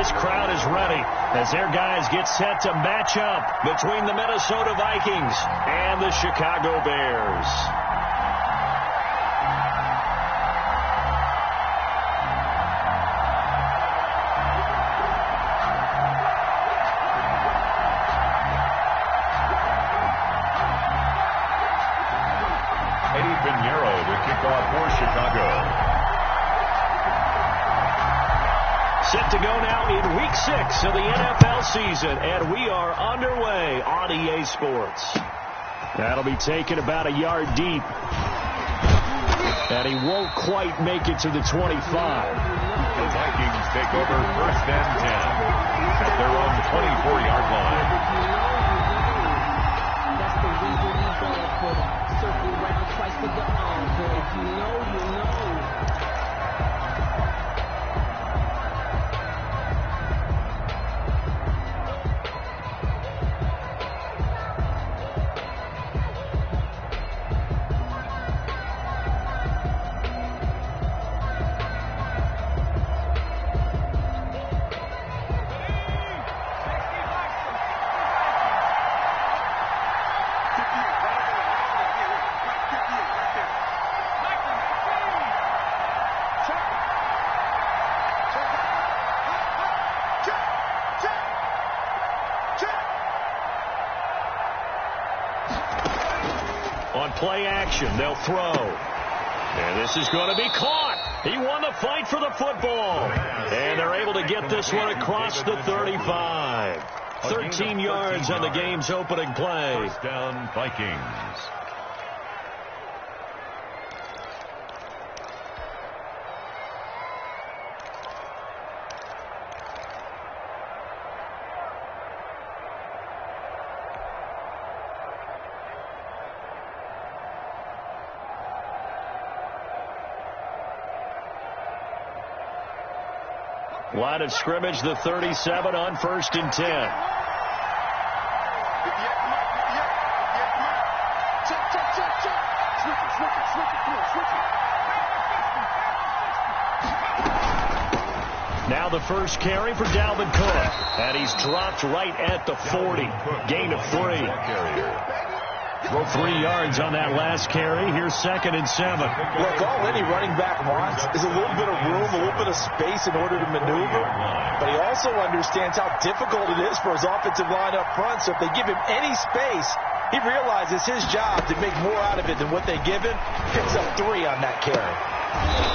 This crowd is ready as their guys get set to match up between the Minnesota Vikings and the Chicago Bears. Set to go now in Week 6 of the NFL season, and we are underway on EA Sports. That'll be taken about a yard deep, and he won't quite make it to the 25. The Vikings take over 1st and 10 at their own 24-yard line. That's the reason we go for that. Circle round twice with the encore. If you know, you know. On play action, they'll throw. And this is going to be caught. He won the fight for the football. And they're able to get this one across the 35. 13 yards on the game's opening play. 1st down, Vikings. Line of scrimmage, the 37 on 1st and 10. Now the first carry for Dalvin Cook. And he's dropped right at the 40. Gain of 3. 3 yards on that last carry. Here's 2nd and 7. Look, all any running back wants is a little bit of room, a little bit of space in order to maneuver. But he also understands how difficult it is for his offensive line up front. So if they give him any space, he realizes his job to make more out of it than what they give him. Picks up 3 on that carry.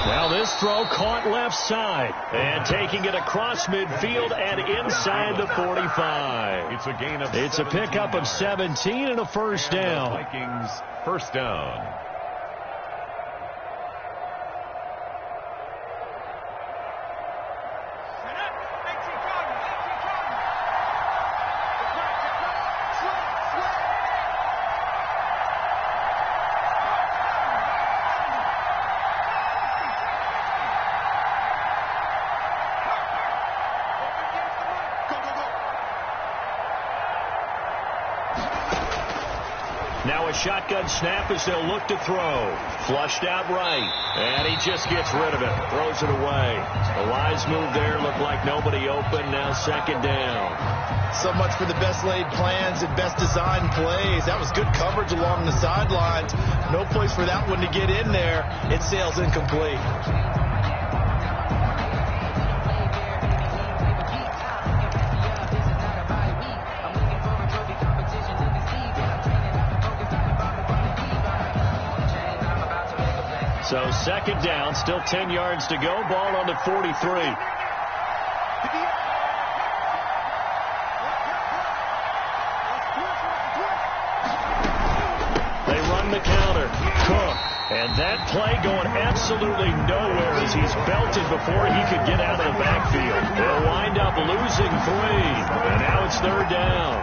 Well, this throw caught left side. And taking it across midfield and inside the 45. It's a gain of It's a pickup of 17 and a 1st down. Vikings 1st down. Now a shotgun snap as they'll look to throw. Flushed out right. And he just gets rid of it. Throws it away. A wise move there. Looked like nobody open. Now 2nd down. So much for the best laid plans and best designed plays. That was good coverage along the sidelines. No place for that one to get in there. It sails incomplete. So 2nd down, still 10 yards to go. Ball on the 43. They run the counter. Cook. And that play going absolutely nowhere as he's belted before he could get out of the backfield. They'll wind up losing 3. And now it's 3rd down.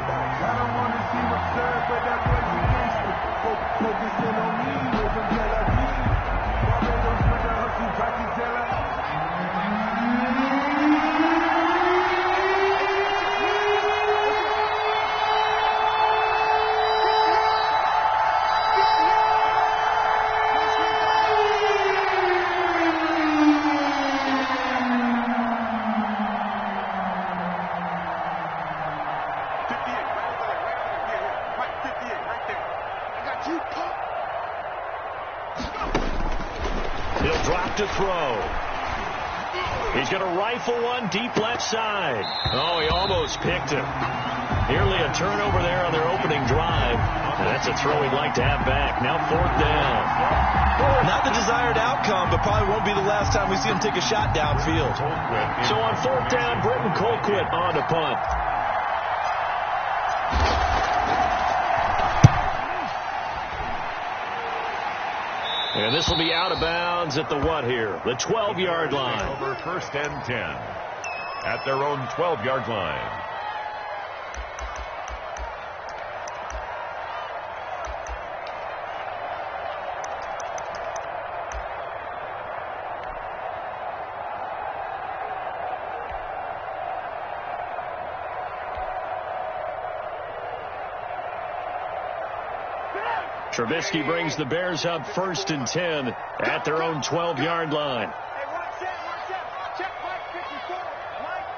back to throw. He's going to rifle one deep left side. Oh, he almost picked him. Nearly a turnover there on their opening drive. And that's a throw he'd like to have back. Now 4th down. Not the desired outcome, but probably won't be the last time we see him take a shot downfield. So on 4th down, Britton Colquitt on to punt. And this will be out of bounds at the what here? The 12-yard line. Over 1st and 10 at their own 12-yard line. Trubisky brings the Bears up 1st and 10 at their own 12-yard line. Check Mike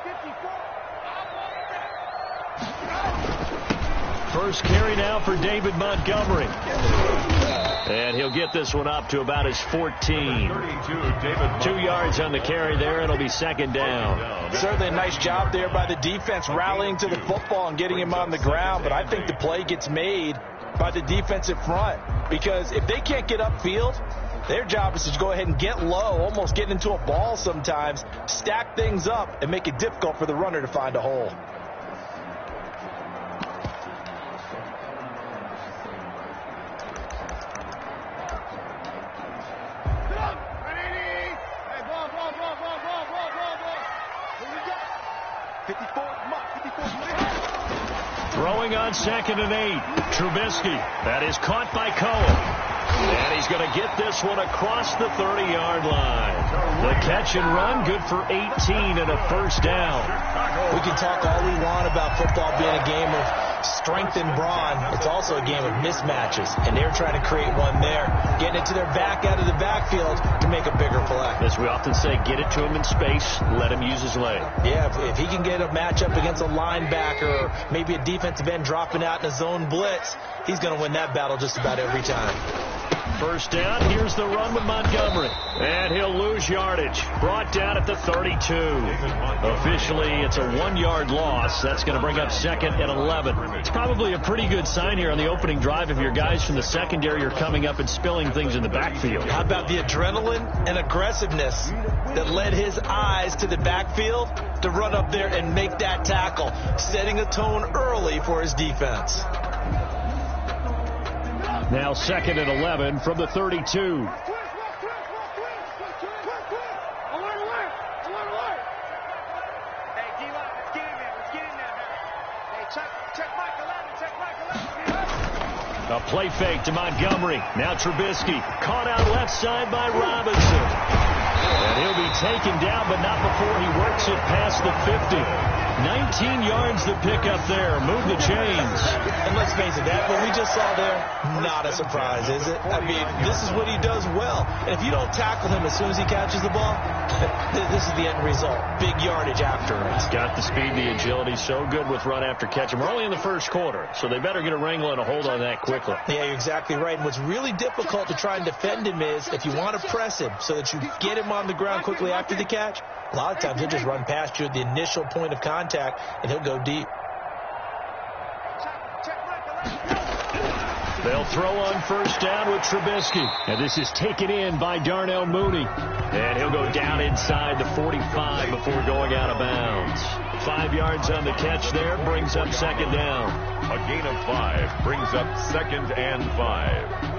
54. First carry now for David Montgomery. And he'll get this one up to about his 14. 2 yards on the carry there. It'll be 2nd down. Certainly a nice job there by the defense rallying to the football and getting him on the ground. But I think the play gets made by the defensive front, because if they can't get upfield, their job is to go ahead and get low, almost get into a ball sometimes, stack things up, and make it difficult for the runner to find a hole. Throwing on 2nd and 8. Trubisky. That is caught by Cohen. And he's going to get this one across the 30-yard line. The catch and run, good for 18 and a 1st down. We can talk all we want about football being a game of strength and brawn. It's also a game of mismatches, and they're trying to create one there, getting it to their back out of the backfield to make a bigger play. As we often say, get it to him in space, let him use his leg. Yeah, if he can get a matchup against a linebacker or maybe a defensive end dropping out in a zone blitz, he's going to win that battle just about every time. 1st down, here's the run with Montgomery. And he'll lose yardage. Brought down at the 32. Officially, it's a 1-yard loss. That's going to bring up 2nd and 11. It's probably a pretty good sign here on the opening drive if your guys from the secondary are coming up and spilling things in the backfield. How about the adrenaline and aggressiveness that led his eyes to the backfield to run up there and make that tackle, setting a tone early for his defense. Now 2nd and 11 from the 32. A play fake to Montgomery. Now Trubisky. Caught out left side by Robinson. And he'll be taken down, but not before he works it past the 50. 19 yards to pick up there. Move the chains. And let's face it, that what we just saw there, not a surprise, is it? I mean, this is what he does well. And if you don't tackle him as soon as he catches the ball, this is the end result. Big yardage after. He's got the speed, the agility, so good with run after catch. And we're only in the 1st quarter, so they better get a wrangle and a hold on that quickly. Yeah, you're exactly right. And what's really difficult to try and defend him is if you want to press him so that you get him on the ground quickly after the catch, a lot of times he'll just run past you at the initial point of contact, and he'll go deep. They'll throw on 1st down with Trubisky. And this is taken in by Darnell Mooney. And he'll go down inside the 45 before going out of bounds. 5 yards on the catch there, brings up 2nd down. A gain of 5 brings up 2nd and 5.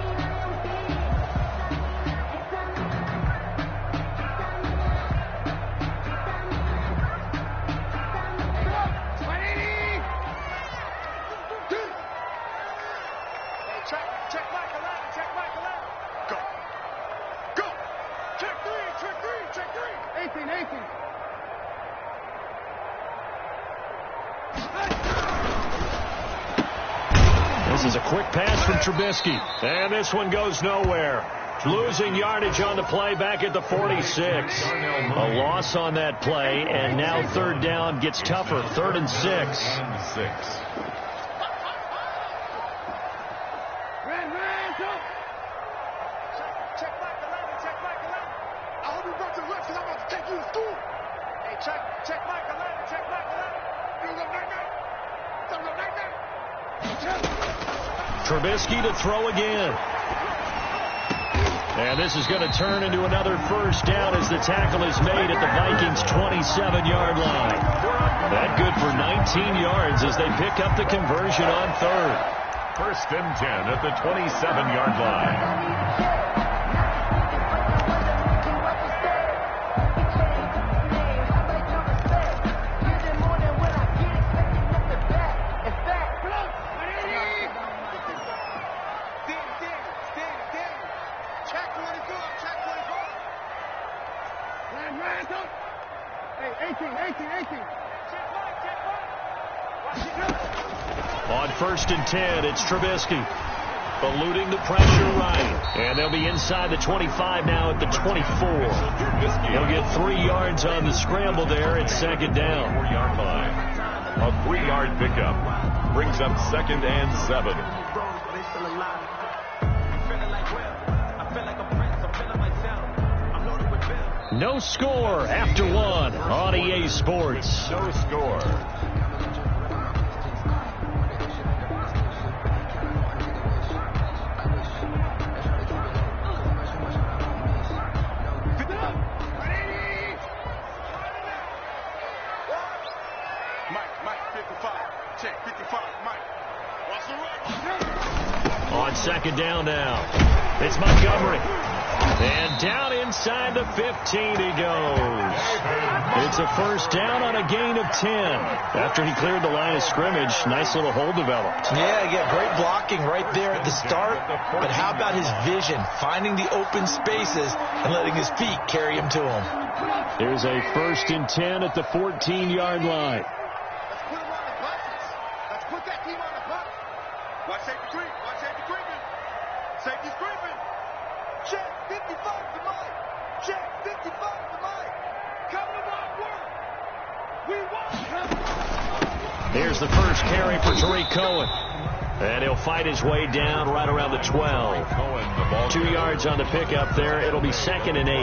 This is a quick pass from Trubisky. And this one goes nowhere. Losing yardage on the play back at the 46. A loss on that play, and now 3rd down gets tougher. 3rd and 6. Check Mike, 11. Check Mike, 11. Trubisky to throw again. And this is going to turn into another first down as the tackle is made at the Vikings' 27-yard line. That good for 19 yards as they pick up the conversion on third. First and 10 at the 27-yard line. On first and 10, it's Trubisky. Eluding the pressure right. And they'll be inside the 25 now at the 24. He'll get 3 yards on the scramble there at second down. 4-yard line. A 3-yard pickup brings up second and 7. No score after one on EA Sports. No score. On second down now, it's Montgomery. And down inside the 15 he goes. It's a first down on a gain of 10. After he cleared the line of scrimmage, nice little hole developed. Yeah, great blocking right there at the start. But how about his vision, finding the open spaces and letting his feet carry him to him. Here's a first and 10 at the 14-yard line. Let's put that team on the punt. Watch safety creep. Watch safety creeping. Safety's creeping. Check 55 to Mike. Check 55 to Mike. Come to my work. We won. Here's the first carry for Tariq Cohen. And he'll fight his way down right around the 12. 2 yards on the pickup there. It'll be second and 8.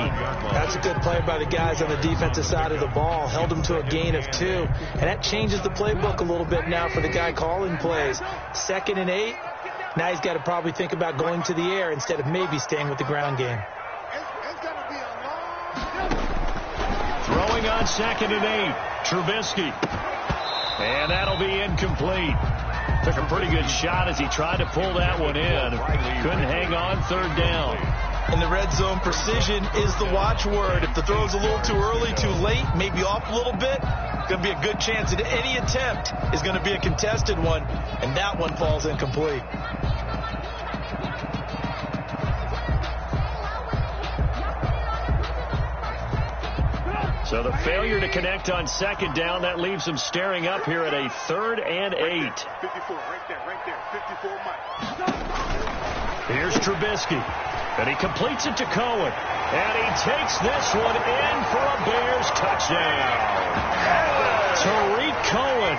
That's a good play by the guys on the defensive side of the ball. Held him to a gain of 2. And that changes the playbook a little bit now for the guy calling plays. Second and 8. Now he's got to probably think about going to the air instead of maybe staying with the ground game. It's going to be a long. Throwing on second and 8. Trubisky. And that'll be incomplete. Took a pretty good shot as he tried to pull that one in. Couldn't hang on third down. In the red zone, precision is the watchword. If the throw's a little too early, too late, maybe off a little bit, going to be a good chance that any attempt is going to be a contested one, and that one falls incomplete. So the failure to connect on second down, that leaves them staring up here at a third and 8. 54, right there, 54 Mike. Here's Trubisky, and he completes it to Cohen, and he takes this one in for a Bears touchdown. Tariq Cohen,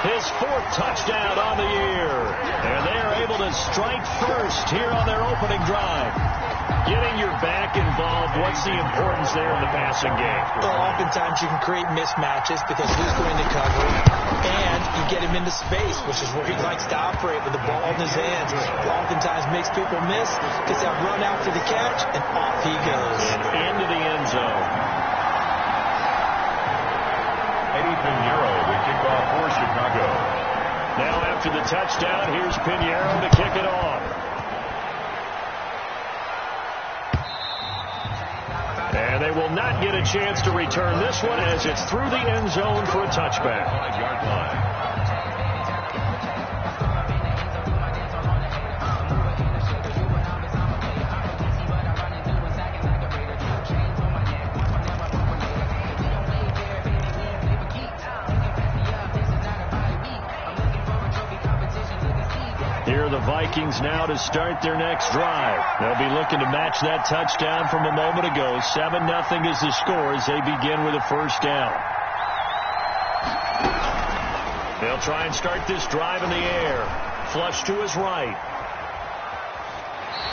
his 4th touchdown on the year, and they are able to strike first here on their opening drive. Getting your back involved, what's the importance there in the passing game? Well, oftentimes you can create mismatches because who's going to cover, and you get him into space, which is where he likes to operate with the ball in his hands. It oftentimes makes people miss, gets that run out for the catch, and off he goes. And into the end zone. Eddie Pinheiro, the kickoff for Chicago. Now after the touchdown, here's Pinheiro to kick it off. And they will not get a chance to return this one as it's through the end zone for a touchback. 5-yard line. Here are the Vikings now to start their next drive. They'll be looking to match that touchdown from a moment ago. 7-0 is the score as they begin with a first down. They'll try and start this drive in the air. Flush to his right.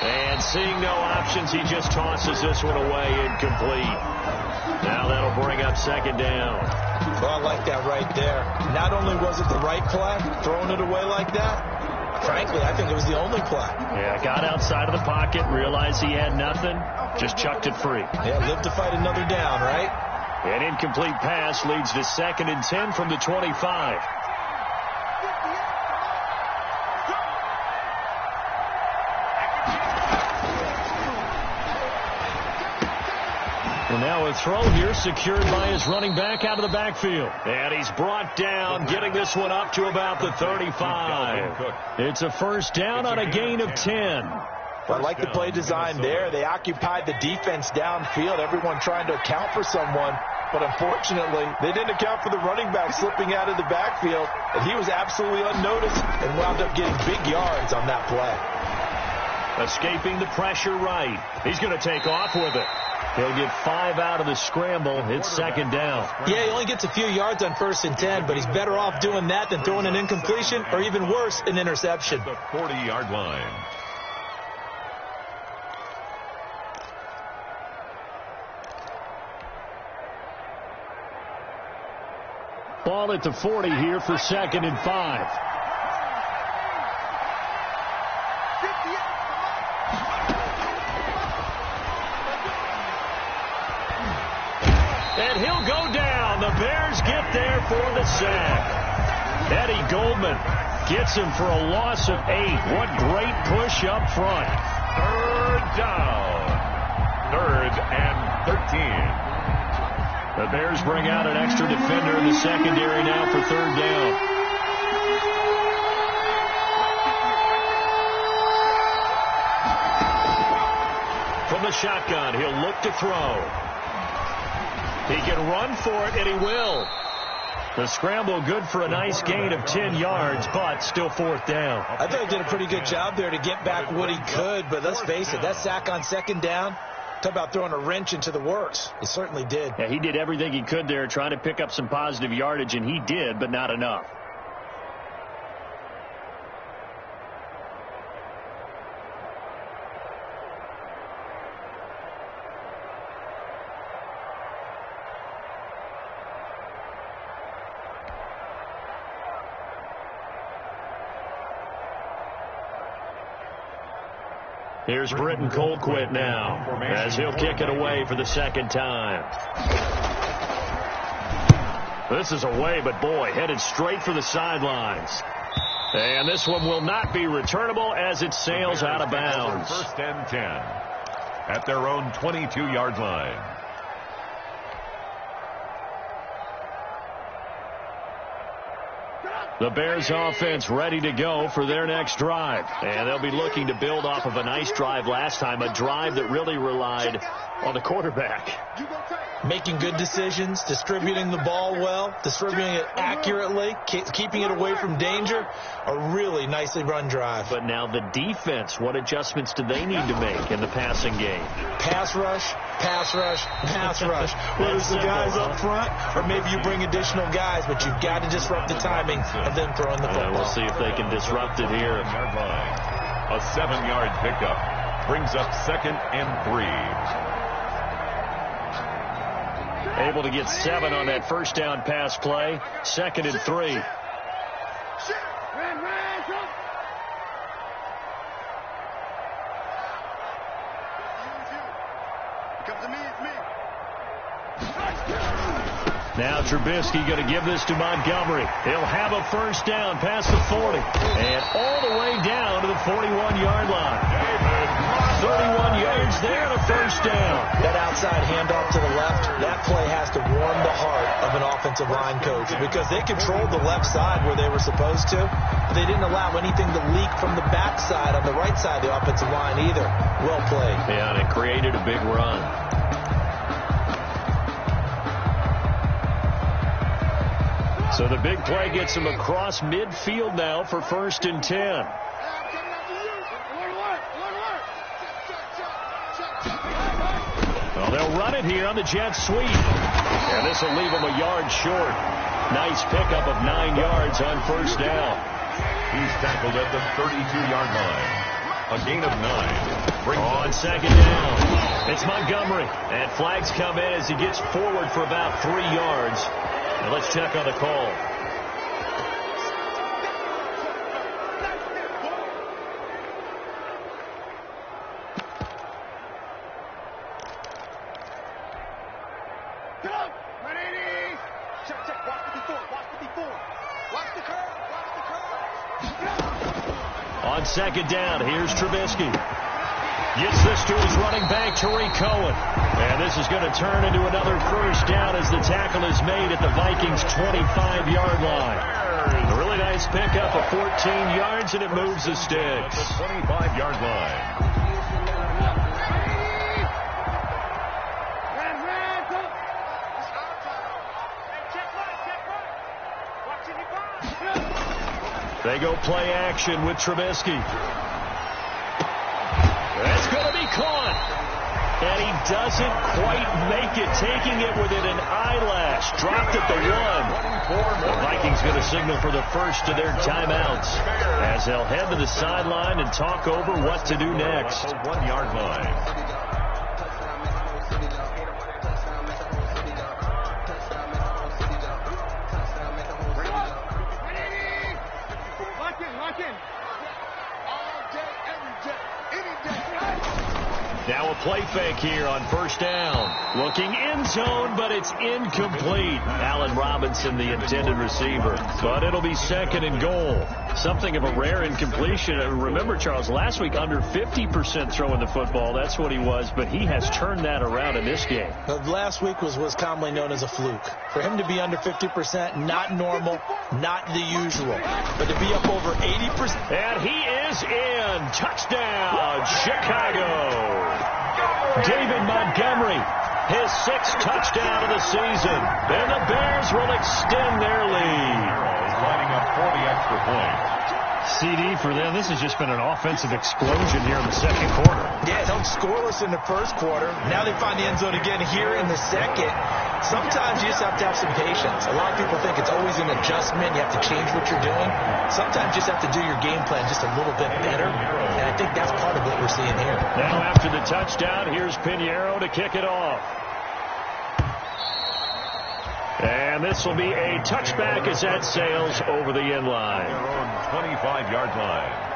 And seeing no options, he just tosses this one away incomplete. Now that'll bring up second down. Well, I like that right there. Not only was it the right play, throwing it away like that, frankly, I think it was the only play. Yeah, got outside of the pocket, realized he had nothing, just chucked it free. Yeah, live to fight another down, right? An incomplete pass leads to 2nd and 10 from the 25. And now a throw here secured by his running back out of the backfield. And he's brought down, getting this one up to about the 35. It's a first down on a gain of 10. Well, I like the play design there. They occupied the defense downfield, everyone trying to account for someone. But unfortunately, they didn't account for the running back slipping out of the backfield. And he was absolutely unnoticed and wound up getting big yards on that play. Escaping the pressure right. He's going to take off with it. He'll get 5 out of the scramble. It's 2nd down. Yeah, he only gets a few yards on 1st and 10, but he's better off doing that than throwing an incompletion or even worse, an interception. The 40-yard line. Ball at the 40 here for 2nd and 5. And he'll go down. The Bears get there for the sack. Eddie Goldman gets him for a loss of 8. What great push up front. 3rd down. 3rd and 13. The Bears bring out an extra defender in the secondary now for 3rd down. From the shotgun, he'll look to throw. He can run for it, and he will. The scramble good for a nice gain of 10 yards, but still 4th down. I thought he did a pretty good job there to get back what he could, but let's face it, that sack on 2nd down, talk about throwing a wrench into the works. He certainly did. Yeah, he did everything he could there trying to pick up some positive yardage, and he did, but not enough. Here's Britton Colquitt now as he'll kick it away for the 2nd time. This is away, but boy, headed straight for the sidelines. And this one will not be returnable as it sails out of bounds. 1st and 10 at their own 22-yard line. The Bears offense ready to go for their next drive. And they'll be looking to build off of a nice drive last time, a drive that really relied on the quarterback. Making good decisions, distributing the ball well, distributing it accurately, keeping it away from danger. A really nicely run drive. But now the defense, what adjustments do they need to make in the passing game? Pass rush, pass rush, pass rush. Whether it's the guys up front or maybe you bring additional guys, but you've got to disrupt the timing of them throwing the football. We'll see if they can disrupt it here. A 7-yard pickup brings up 2nd and 3. Able to get 7 on that first down pass play. 2nd and 3. Now Trubisky going to give this to Montgomery. He'll have a first down past the 40. And all the way down to the 41-yard line. 31 yards there and a first down. That outside handoff to the left, that play has to warm the heart of an offensive line coach because they controlled the left side where they were supposed to. They didn't allow anything to leak from the backside on the right side of the offensive line either. Well played. Yeah, and it created a big run. So the big play gets him across midfield now for 1st and 10. Well, they'll run it here on the jet sweep. And this will leave him a yard short. Nice pickup of 9 yards on first down. He's tackled at the 32-yard line. A gain of 9. On 2nd down, it's Montgomery. And flags come in as he gets forward for about 3 yards. And let's check on the call. On second down, here's Trubisky. Gets this to his running back, Tariq Cohen. And this is going to turn into another first down as the tackle is made at the Vikings' 25-yard line. A really nice pickup of 14 yards, and it moves the sticks. The 25-yard line. They go play action with Trubisky. That's going to be caught. And he doesn't quite make it, taking it within an eyelash. Dropped at the 1. The Vikings going to signal for the first of their timeouts as they'll head to the sideline and talk over what to do next. 1-yard line. Now a play fake here on first down. Looking end zone, but it's incomplete. Allen Robinson, the intended receiver. But it'll be second and goal. Something of a rare incompletion. Remember, Charles, last week under 50% throwing the football. That's what he was, but he has turned that around in this game. Last week was commonly known as a fluke. For him to be under 50%, not normal, not the usual. But to be up over 80%. And he is in. Touchdown, Chicago. David Montgomery, his 6th touchdown of the season. And the Bears will extend their lead. Lining up for the extra point. CD for them. This has just been an offensive explosion here in the second quarter. Yeah, held scoreless in the first quarter. Now they find the end zone again here in the second. Sometimes you just have to have some patience. A lot of people think it's always an adjustment. You have to change what you're doing. Sometimes you just have to do your game plan just a little bit better. And I think that's part of what we're seeing here. Now after the touchdown, here's Pinheiro to kick it off. And this will be a touchback as that sails over the end line. Their own 25-yard line.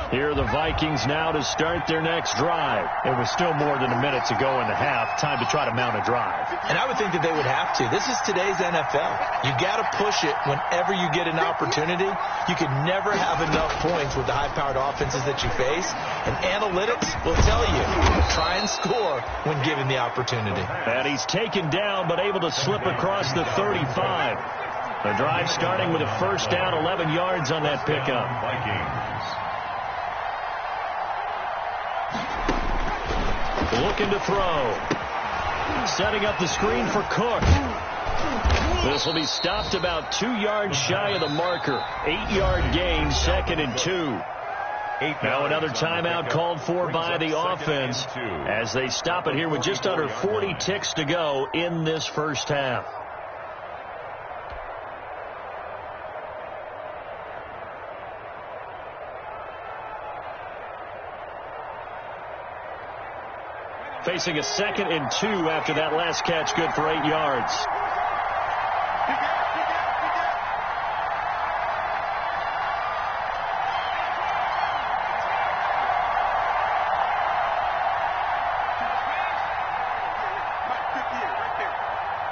Here are the Vikings now to start their next drive. It was still more than a minute to go in the half. Time to try to mount a drive. And I would think that they would have to. This is today's NFL. You got to push it whenever you get an opportunity. You can never have enough points with the high-powered offenses that you face. And analytics will tell you, try and score when given the opportunity. And he's taken down but able to slip across the 35. The drive starting with a first down, 11 yards on that pickup. Vikings. Looking to throw. Setting up the screen for Cook. This will be stopped about 2 yards shy of the marker. 8-yard gain, 2nd and 2. Now another timeout called for by the offense as they stop it here with just under 40 ticks to go in this first half. Facing a 2nd and 2 after that last catch, good for 8 yards.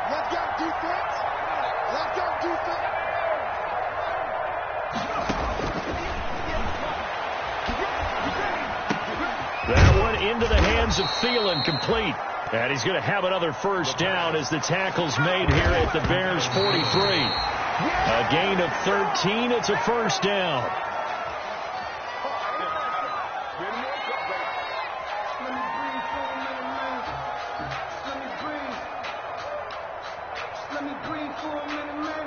Let's go defense. Let's go defense. That one into the hands of Thielen, complete. And he's going to have another first down as the tackle's made here at the Bears' 43. A gain of 13. It's a first down. Let me breathe for a minute, man.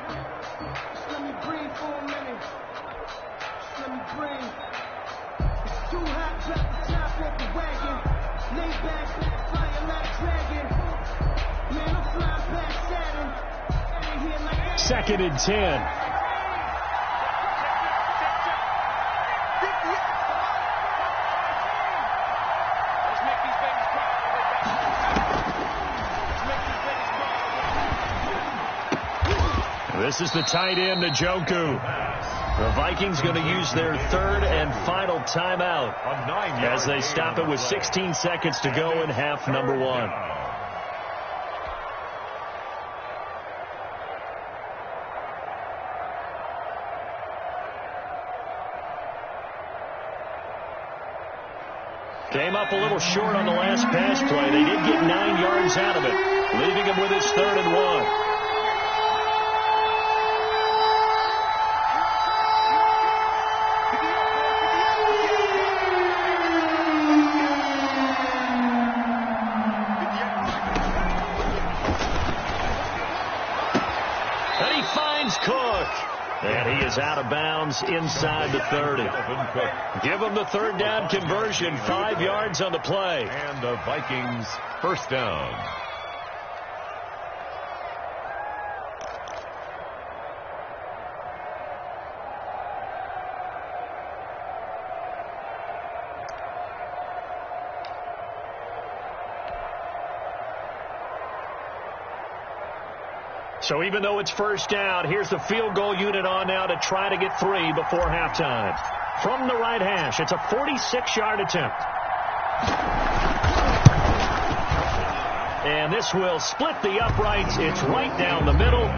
Second and 10. This is the tight end, Njoku. The Vikings going to use their third and final timeout as they stop it with 16 seconds to go in half number one. Came up a little short on the last pass play. They did get 9 yards out of it, leaving him with his 3rd and 1. And he finds Cook. And he is out of bounds inside the 30. Give him the 3rd down conversion. 5 yards on the play. And the Vikings first down. So even though it's first down, here's the field goal unit on now to try to get 3 before halftime. From the right hash, it's a 46-yard attempt. And this will split the uprights. It's right down the middle.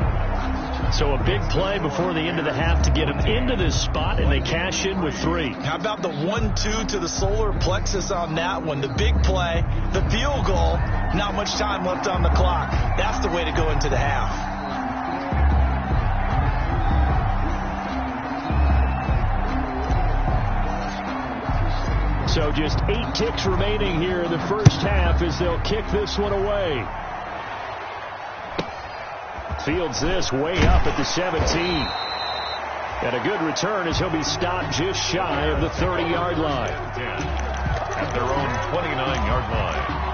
So a big play before the end of the half to get them into this spot, and they cash in with 3. How about the 1-2 to the solar plexus on that one? The big play, the field goal, not much time left on the clock. That's the way to go into the half. So just 8 ticks remaining here in the first half as they'll kick this one away. Fields this way up at the 17. And a good return as he'll be stopped just shy of the 30-yard line. At their own 29-yard line.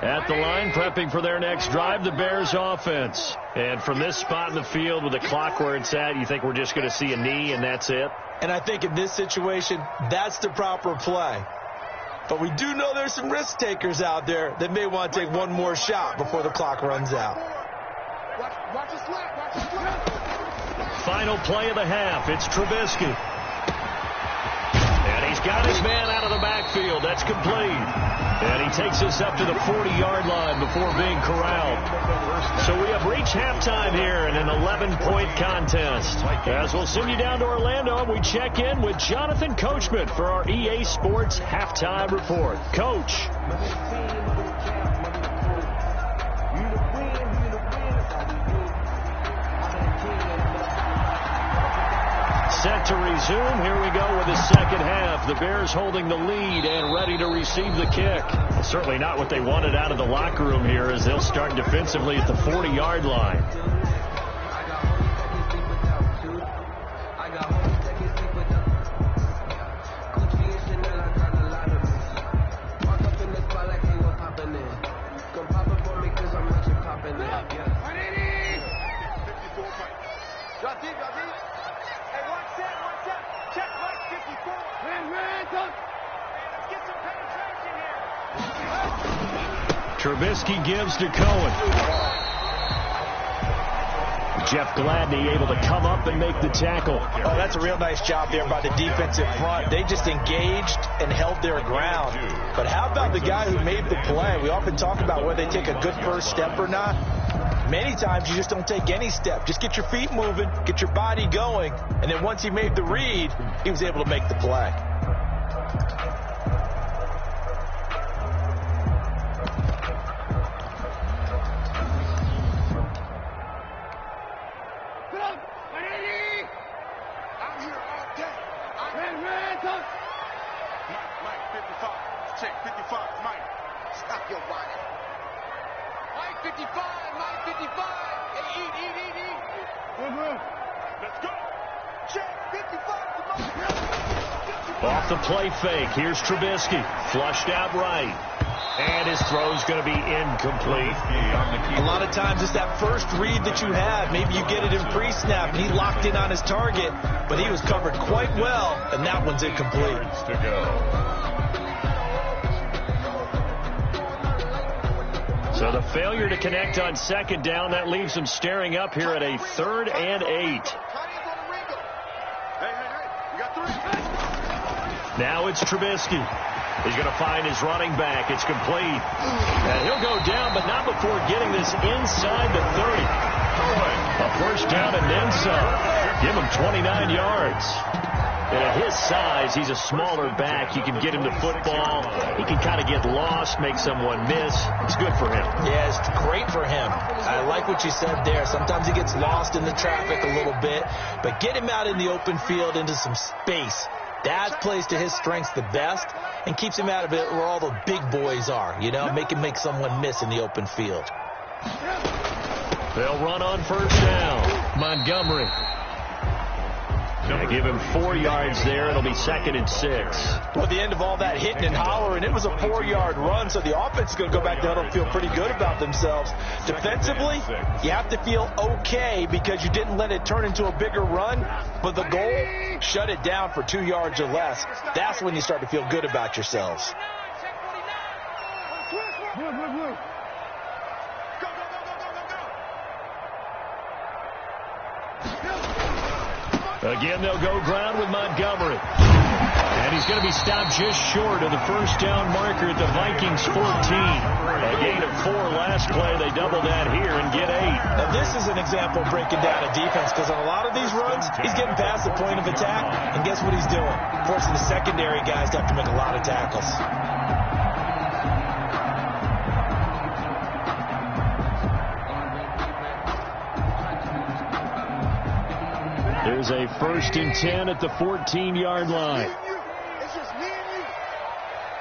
At the line, prepping for their next drive, the Bears offense. And from this spot in the field with the clock where it's at, you think we're just going to see a knee and that's it? And I think in this situation, that's the proper play. But we do know there's some risk takers out there that may want to take one more shot before the clock runs out. Watch the slap. Watch the slap. Final play of the half. It's Trubisky. And he's got his man out of the backfield. That's complete. And he takes us up to the 40-yard line before being corralled. So we have reached halftime here in an 11-point contest. As we'll send you down to Orlando, we check in with Jonathan Coachman for our EA Sports Halftime Report. Coach. Set to resume. Here we go with the second half. The Bears holding the lead and ready to receive the kick. Well, certainly not what they wanted out of the locker room here as they'll start defensively at the 40-yard line. Trubisky gives to Cohen. Jeff Gladney able to come up and make the tackle. Oh, that's a real nice job there by the defensive front. They just engaged and held their ground. But how about the guy who made the play? We often talk about whether they take a good first step or not. Many times you just don't take any step. Just get your feet moving, get your body going, and then once he made the read, he was able to make the play. Mike 55. Hey, eat. Let's go. Check 55 to Mike. Off the play fake. Here's Trubisky. Flushed out right. And his throw's going to be incomplete. A lot of times it's that first read that you have. Maybe you get it in pre-snap, and he locked in on his target, but he was covered quite well, and that one's incomplete. To go. So the failure to connect on second down, that leaves them staring up here at a 3rd and 8. Now it's Trubisky. He's going to find his running back. It's complete. And he'll go down, but not before getting this inside the 30. A first down and then some. Give him 29 yards. And at his size, he's a smaller back. You can get him the football. He can kind of get lost, make someone miss. It's good for him. Yeah, it's great for him. I like what you said there. Sometimes he gets lost in the traffic a little bit, but get him out in the open field into some space. That plays to his strengths the best and keeps him out of it where all the big boys are, you know, make him make someone miss in the open field. They'll run on first down. Montgomery. They give him 4 yards there. It'll be 2nd and 6. Well, at the end of all that hitting and hollering, it was a 4-yard run, so the offense is going to go back down and feel pretty good about themselves. Defensively, you have to feel okay because you didn't let it turn into a bigger run, but the goal, shut it down for 2 yards or less. That's when you start to feel good about yourselves. Again, they'll go ground with Montgomery. And he's going to be stopped just short of the first down marker at the Vikings 14. A gain of 4 last play. They double that here and get 8. Now, this is an example of breaking down a defense because on a lot of these runs, he's getting past the point of attack. And guess what he's doing? Forcing the secondary guys to have to make a lot of tackles. There's a 1st and 10 at the 14-yard line. It's just me and you.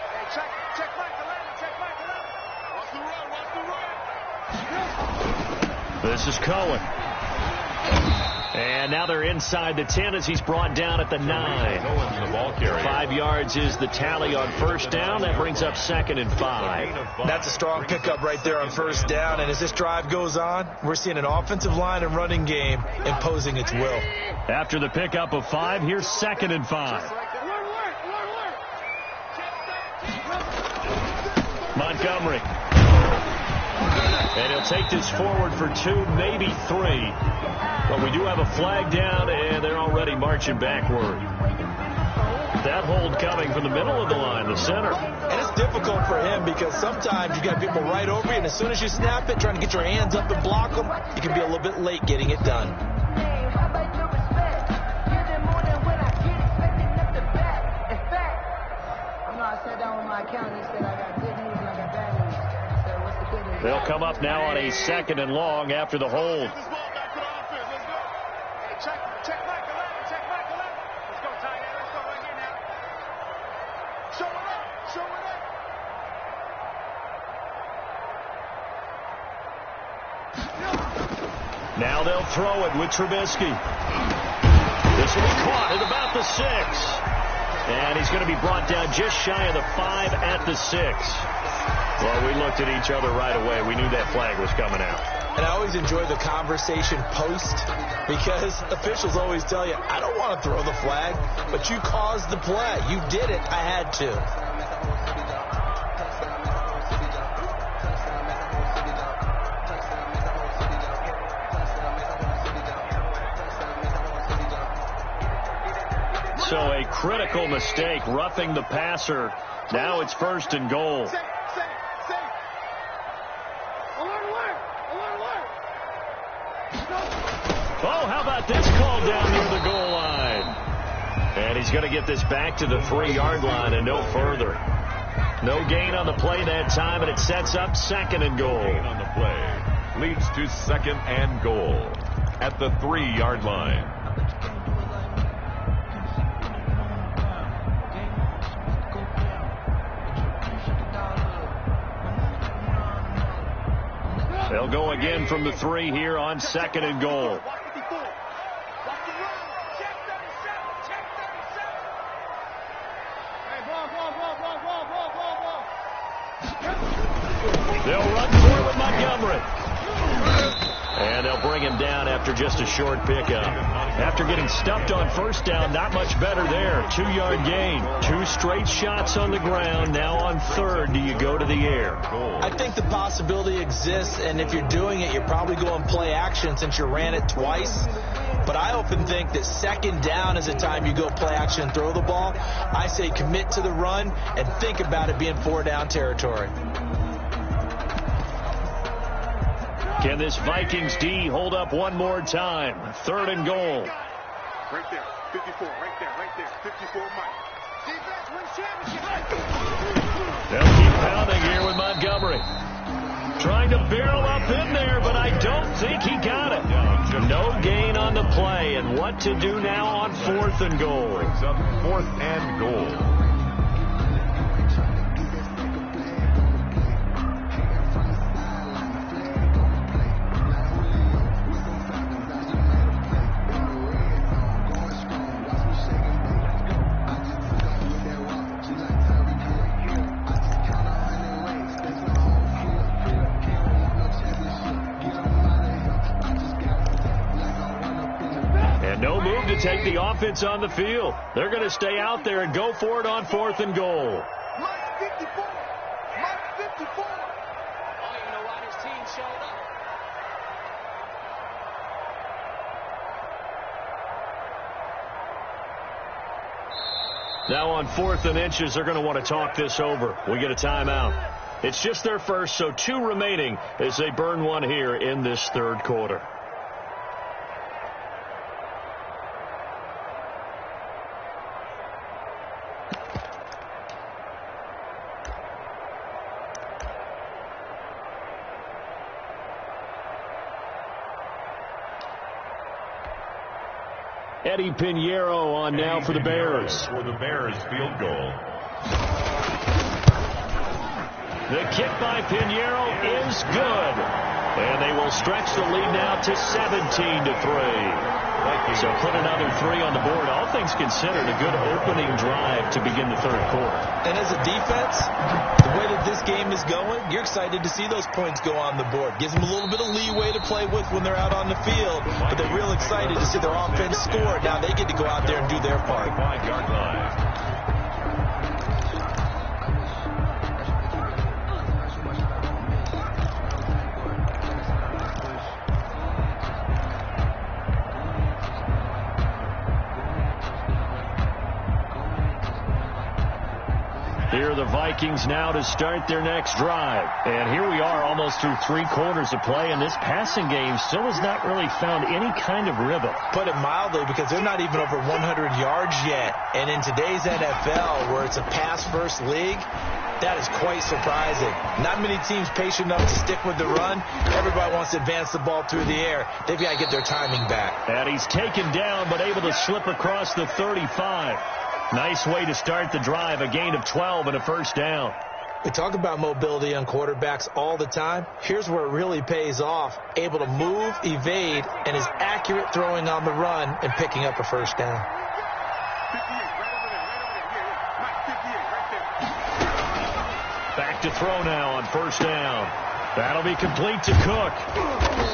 Hey, check Mike 11, check Mike 11. Watch the run. This is Cohen. And now they're inside the 10 as he's brought down at the 9. The ball carrier. 5 yards is the tally on first down. That brings up 2nd and 5. That's a strong pickup right there on first down. And as this drive goes on, we're seeing an offensive line and running game imposing its will. After the pickup of 5, here's 2nd and 5. Montgomery. And he'll take this forward for 2, maybe 3. But we do have a flag down, and they're already marching backward. That hold coming from the middle of the line, the center. And it's difficult for him because sometimes you got people right over you, and as soon as you snap it, trying to get your hands up and block them, you can be a little bit late getting it done. They'll come up now on a 2nd and long after the hold. Check Mike 11, check Mike 11. Let's go, tight end. Let's go right here now. Show it up, show it up. Now they'll throw it with Trubisky. This will be caught at about the 6. And he's going to be brought down just shy of the 5 at the 6. Well, we looked at each other right away. We knew that flag was coming out. And I always enjoy the conversation post because officials always tell you, I don't want to throw the flag, but you caused the play. You did it. I had to. So a critical mistake, roughing the passer. Now it's 1st and goal. Oh, how about this call down near the goal line? And he's going to get this back to the 3-yard line and no further. No gain on the play that time, and it sets up 2nd and goal. Gain on the play leads to 2nd and goal at the 3-yard line. They'll They'll go again from the 3 here on 2nd and goal. Watch 54. Watch the run. Check 37. Check 37. Hey, ball. They'll run for it with Montgomery. And they'll bring him down after just a short pickup. After getting stuffed on first down, not much better there. 2-yard gain. 2 straight shots on the ground. Now on 3rd, do you go to the air? I think the possibility exists, and if you're doing it, you're probably going play action since you ran it twice. But I often think that 2nd down is the time you go play action and throw the ball. I say commit to the run and think about it being 4-down territory. Can this Vikings D hold up one more time? 3rd and goal. Right there. 54. Right there. 54, Mike. Defense wins championship. They'll keep pounding here with Montgomery. Trying to barrel up in there, but I don't think he got it. No gain on the play, and what to do now on 4th and goal. Brings up 4th and goal. No move to take the offense on the field. They're going to stay out there and go for it on 4th and goal. Mike 54. Mike 54. I don't even know why this team showed up. Now on 4th and inches, they're going to want to talk this over. We get a timeout. It's just their first, so 2 remaining as they burn one here in this 3rd quarter. Eddie Pinheiro on now for the Bears. For the Bears field goal. The kick by Pinheiro is good. And they will stretch the lead now to 17-3. So put another 3 on the board. All things considered, a good opening drive to begin the 3rd quarter. And as a defense, the way that this game is going, you're excited to see those points go on the board. Gives them a little bit of leeway to play with when they're out on the field, but they're real excited to see their offense score. Now they get to go out there and do their part. 5-yard line. Here are the Vikings now to start their next drive. And here we are almost through 3 quarters of play, and this passing game still has not really found any kind of rhythm. Put it mildly, because they're not even over 100 yards yet. And in today's NFL, where it's a pass-first league, that is quite surprising. Not many teams patient enough to stick with the run. Everybody wants to advance the ball through the air. They've got to get their timing back. And he's taken down, but able to slip across the 35. Nice way to start the drive, a gain of 12 and a first down. We talk about mobility on quarterbacks all the time. Here's where it really pays off. Able to move, evade, and is accurate throwing on the run and picking up a first down. 58, right over there. Mike 58, right there. Back to throw now on first down. That'll be complete to Cook.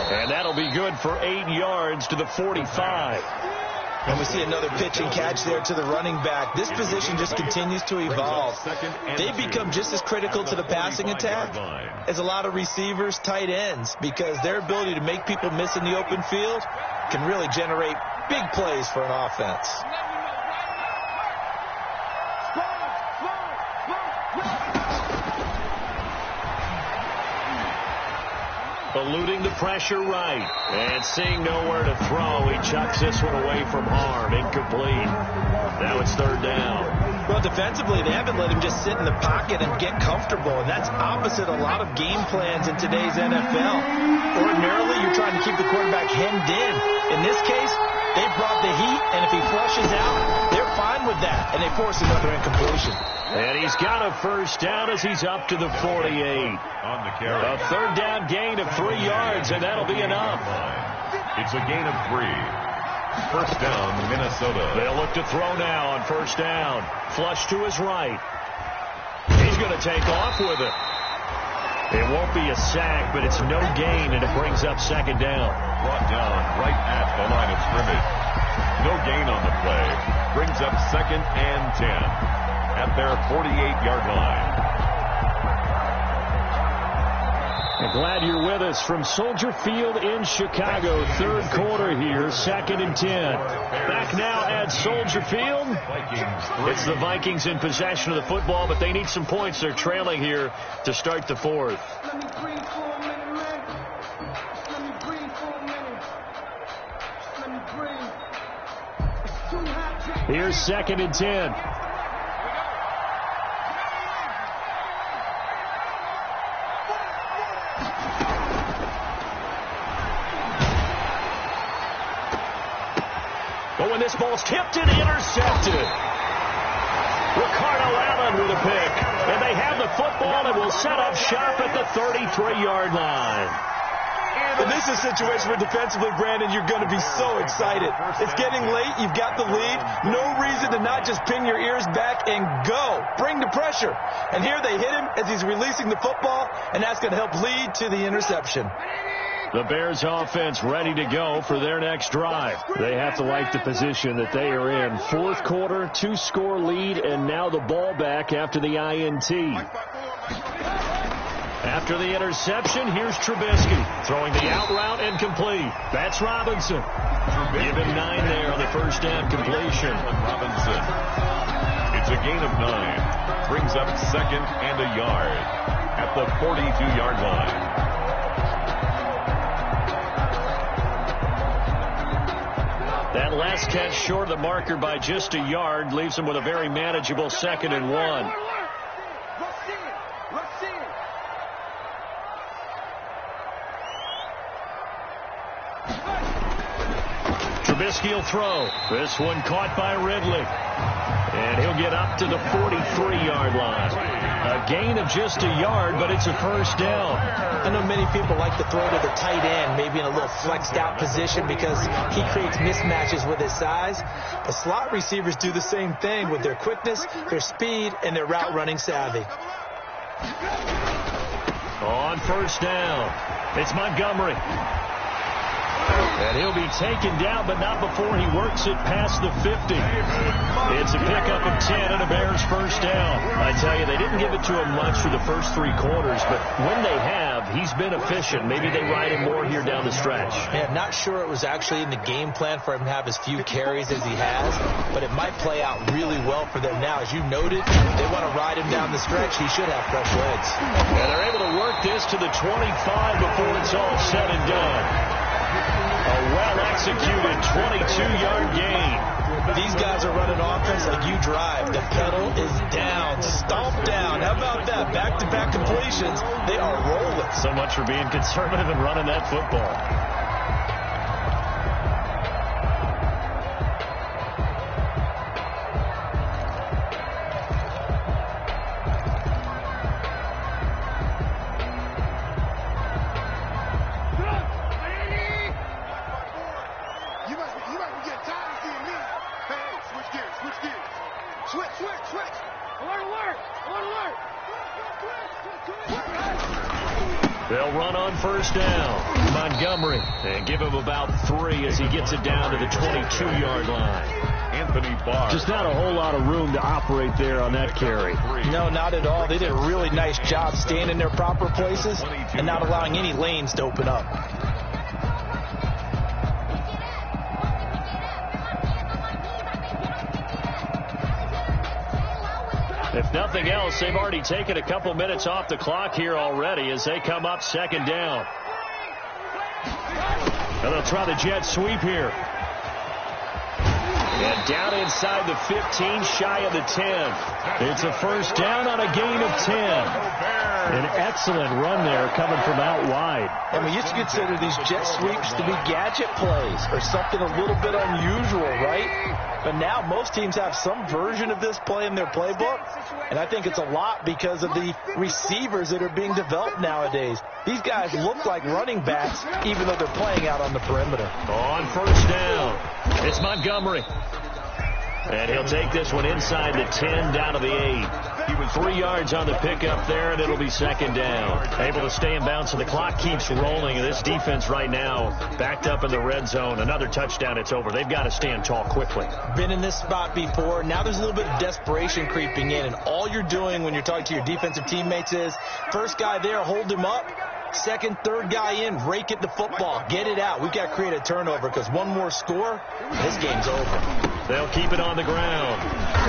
And that'll be good for 8 yards to the 45. And we see another pitch and catch there to the running back. This position just continues to evolve. They become just as critical to the passing attack as a lot of receivers, tight ends, because their ability to make people miss in the open field can really generate big plays for an offense. Eluding the pressure right. And seeing nowhere to throw, he chucks this one away from harm. Incomplete. Now it's 3rd down. Well, defensively, they haven't let him just sit in the pocket and get comfortable, and that's opposite a lot of game plans in today's NFL. Ordinarily, you're trying to keep the quarterback hemmed in. In this case, They brought the heat, and if he flushes out, they're fine with that, and they force another incompletion. And he's got a first down as he's up to the 48. On the carry. A third down gain of 3 yards, and that'll be enough. It's a gain of 3. First down, Minnesota. They'll look to throw now on first down. Flush to his right. He's going to take off with it. It won't be a sack, but it's no gain, and it brings up second down. Brought down right at the line of scrimmage. No gain on the play. Brings up second and 10 at their 48-yard line. I'm glad you're with us from Soldier Field in Chicago. Third quarter here, second and 10. Back now at Soldier Field. It's the Vikings in possession of the football, but they need some points. They're trailing here to start the fourth. Let me breathe for a minute, man. Let me breathe for a minute. Let me breathe. It's too hot. Here's second and 10. But when this ball's tipped and intercepted. Ricardo Allen with a pick. And they have the football and will set up shop at the 33-yard line. And this is a situation where defensively, Brandon, you're going to be so excited. It's getting late. You've got the lead. No reason to not just pin your ears back and go. Bring the pressure. And here they hit him as he's releasing the football, and that's going to help lead to the interception. The Bears offense ready to go for their next drive. They have to like the position that they are in. Fourth quarter, 2-score lead, and now the ball back after the INT. After the interception, here's Trubisky throwing the out route and complete. That's Robinson. Give him 9 there on the first down completion. Robinson. It's a gain of 9. Brings up second and a yard at the 42-yard line. That last catch short of the marker by just a yard leaves him with a very manageable second and 1. Trubisky will throw. This one caught by Ridley. And he'll get up to the 43-yard line. A gain of just a yard, but it's a first down. I know many people like to throw to the tight end, maybe in a little flexed out position because he creates mismatches with his size. But slot receivers do the same thing with their quickness, their speed, and their route running savvy. On first down, it's Montgomery. And he'll be taken down, but not before he works it past the 50. It's a pickup of 10 and a Bears first down. I tell you, they didn't give it to him much for the first 3 quarters, but when they have, he's been efficient. Maybe they ride him more here down the stretch. Yeah, not sure it was actually in the game plan for him to have as few carries as he has, but it might play out really well for them now. As you noted, they want to ride him down the stretch. He should have fresh legs. And they're able to work this to the 25 before it's all said and done. A well-executed 22-yard gain. These guys are running offense like you drive. The pedal is down, stomp down. How about that? Back-to-back completions. They are rolling. So much for being conservative and running that football. They'll run on first down. Montgomery. And give him about 3 as he gets it down to the 22-yard line. Anthony Barr. Just not a whole lot of room to operate there on that carry. No, not at all. They did a really nice job staying in their proper places and not allowing any lanes to open up. If nothing else, they've already taken a couple minutes off the clock here already as they come up second down. And they'll try the jet sweep here. And down inside the 15, shy of the 10. It's a first down on a gain of 10. An excellent run there coming from out wide. And we used to consider these jet sweeps to be gadget plays or something a little bit unusual, right? But now most teams have some version of this play in their playbook, and I think it's a lot because of the receivers that are being developed nowadays. These guys look like running backs, even though they're playing out on the perimeter. On first down, it's Montgomery. And he'll take this one inside the 10, down to the 8. He was 3 yards on the pickup there, and it'll be second down. Able to stay in bounds, so the clock keeps rolling. And this defense right now backed up in the red zone. Another touchdown, it's over. They've got to stand tall quickly. Been in this spot before. Now there's a little bit of desperation creeping in, and all you're doing when you're talking to your defensive teammates is first guy there, hold him up. Second, third guy in, rake at the football. Get it out. We've got to create a turnover because one more score, this game's over. They'll keep it on the ground.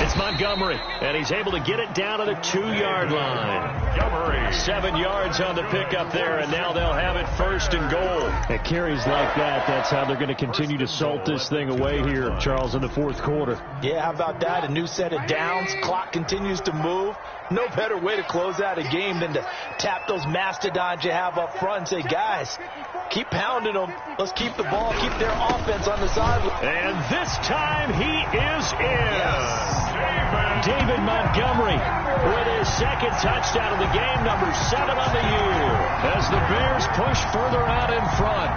It's Montgomery, and he's able to get it down to the 2-yard line. 7 yards on the pickup there, and now they'll have it first and goal. At carries like that, that's how they're going to continue to salt this thing away here, Charles, in the fourth quarter. Yeah, how about that? A new set of downs. Clock continues to move. No better way to close out a game than to tap those mastodons you have up front and say, guys, keep pounding them. Let's keep the ball, keep their offense on the sideline. And this time he is in. Yes. David Montgomery with his second touchdown of the game, number 7 on the year, as the Bears push further out in front.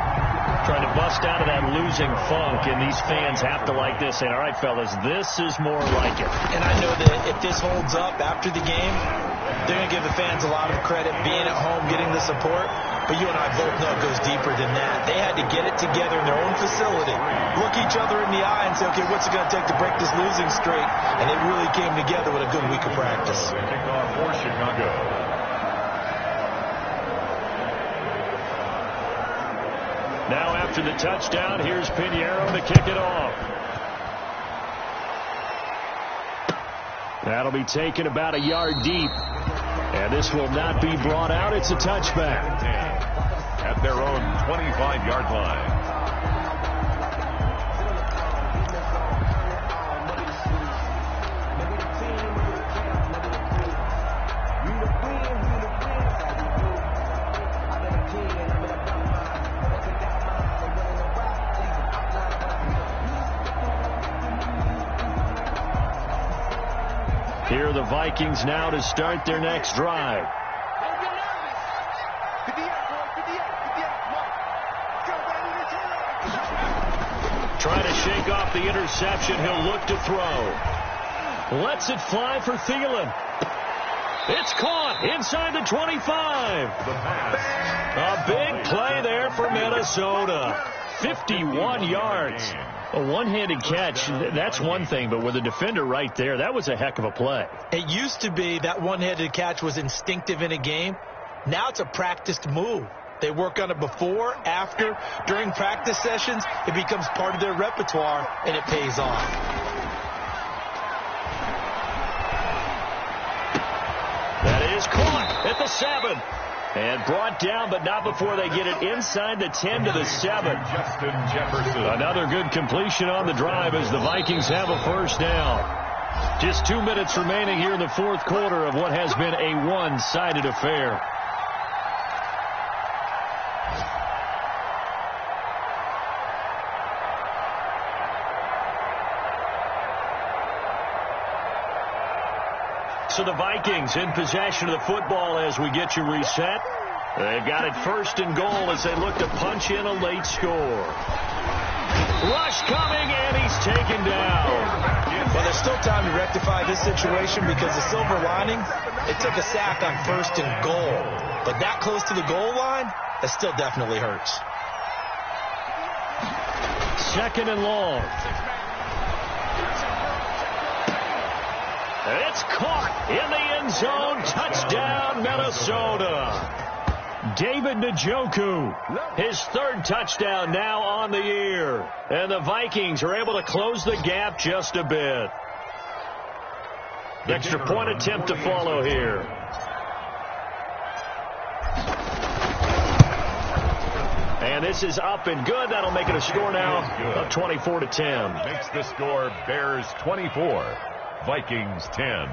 Trying to bust out of that losing funk, and these fans have to like this. And all right, fellas, this is more like it. And I know that if this holds up after the game, they're going to give the fans a lot of credit being at home, getting the support. But you and I both know it goes deeper than that. They had to get it together in their own facility, look each other in the eye and say, okay, what's it going to take to break this losing streak? And they really came together with a good week of practice. Kickoff for Chicago. Now after the touchdown, here's Pinheiro to kick it off. That'll be taken about a yard deep. And this will not be brought out. It's a touchback. At their own 25-yard line. Here are the Vikings now to start their next drive. Trying to shake off the interception. He'll look to throw. Lets it fly for Thielen. It's caught inside the 25. A big play there for Minnesota. 51 yards. A one-handed catch, that's one thing, but with a defender right there, that was a heck of a play. It used to be that one-handed catch was instinctive in a game. Now it's a practiced move. They work on it before, after, during practice sessions. It becomes part of their repertoire, and it pays off. That is caught at the 7. And brought down, but not before they get it inside the 10 to the 7. Justin Jefferson. Another good completion on the drive as the Vikings have a first down. Just 2 minutes remaining here in the fourth quarter of what has been a one-sided affair. So the Vikings in possession of the football as we get you reset. They've got it first and goal as they look to punch in a late score. Rush coming, and he's taken down. Well, there's still time to rectify this situation because the silver lining, it took a sack on first and goal. But that close to the goal line, that still definitely hurts. Second and long. It's caught in the end zone. Touchdown, Minnesota. David Njoku, his third touchdown now on the year. And the Vikings are able to close the gap just a bit. Extra point attempt to follow here. And this is up and good. That'll make it a score now of 24-10. Makes the score Bears 24. Vikings 10.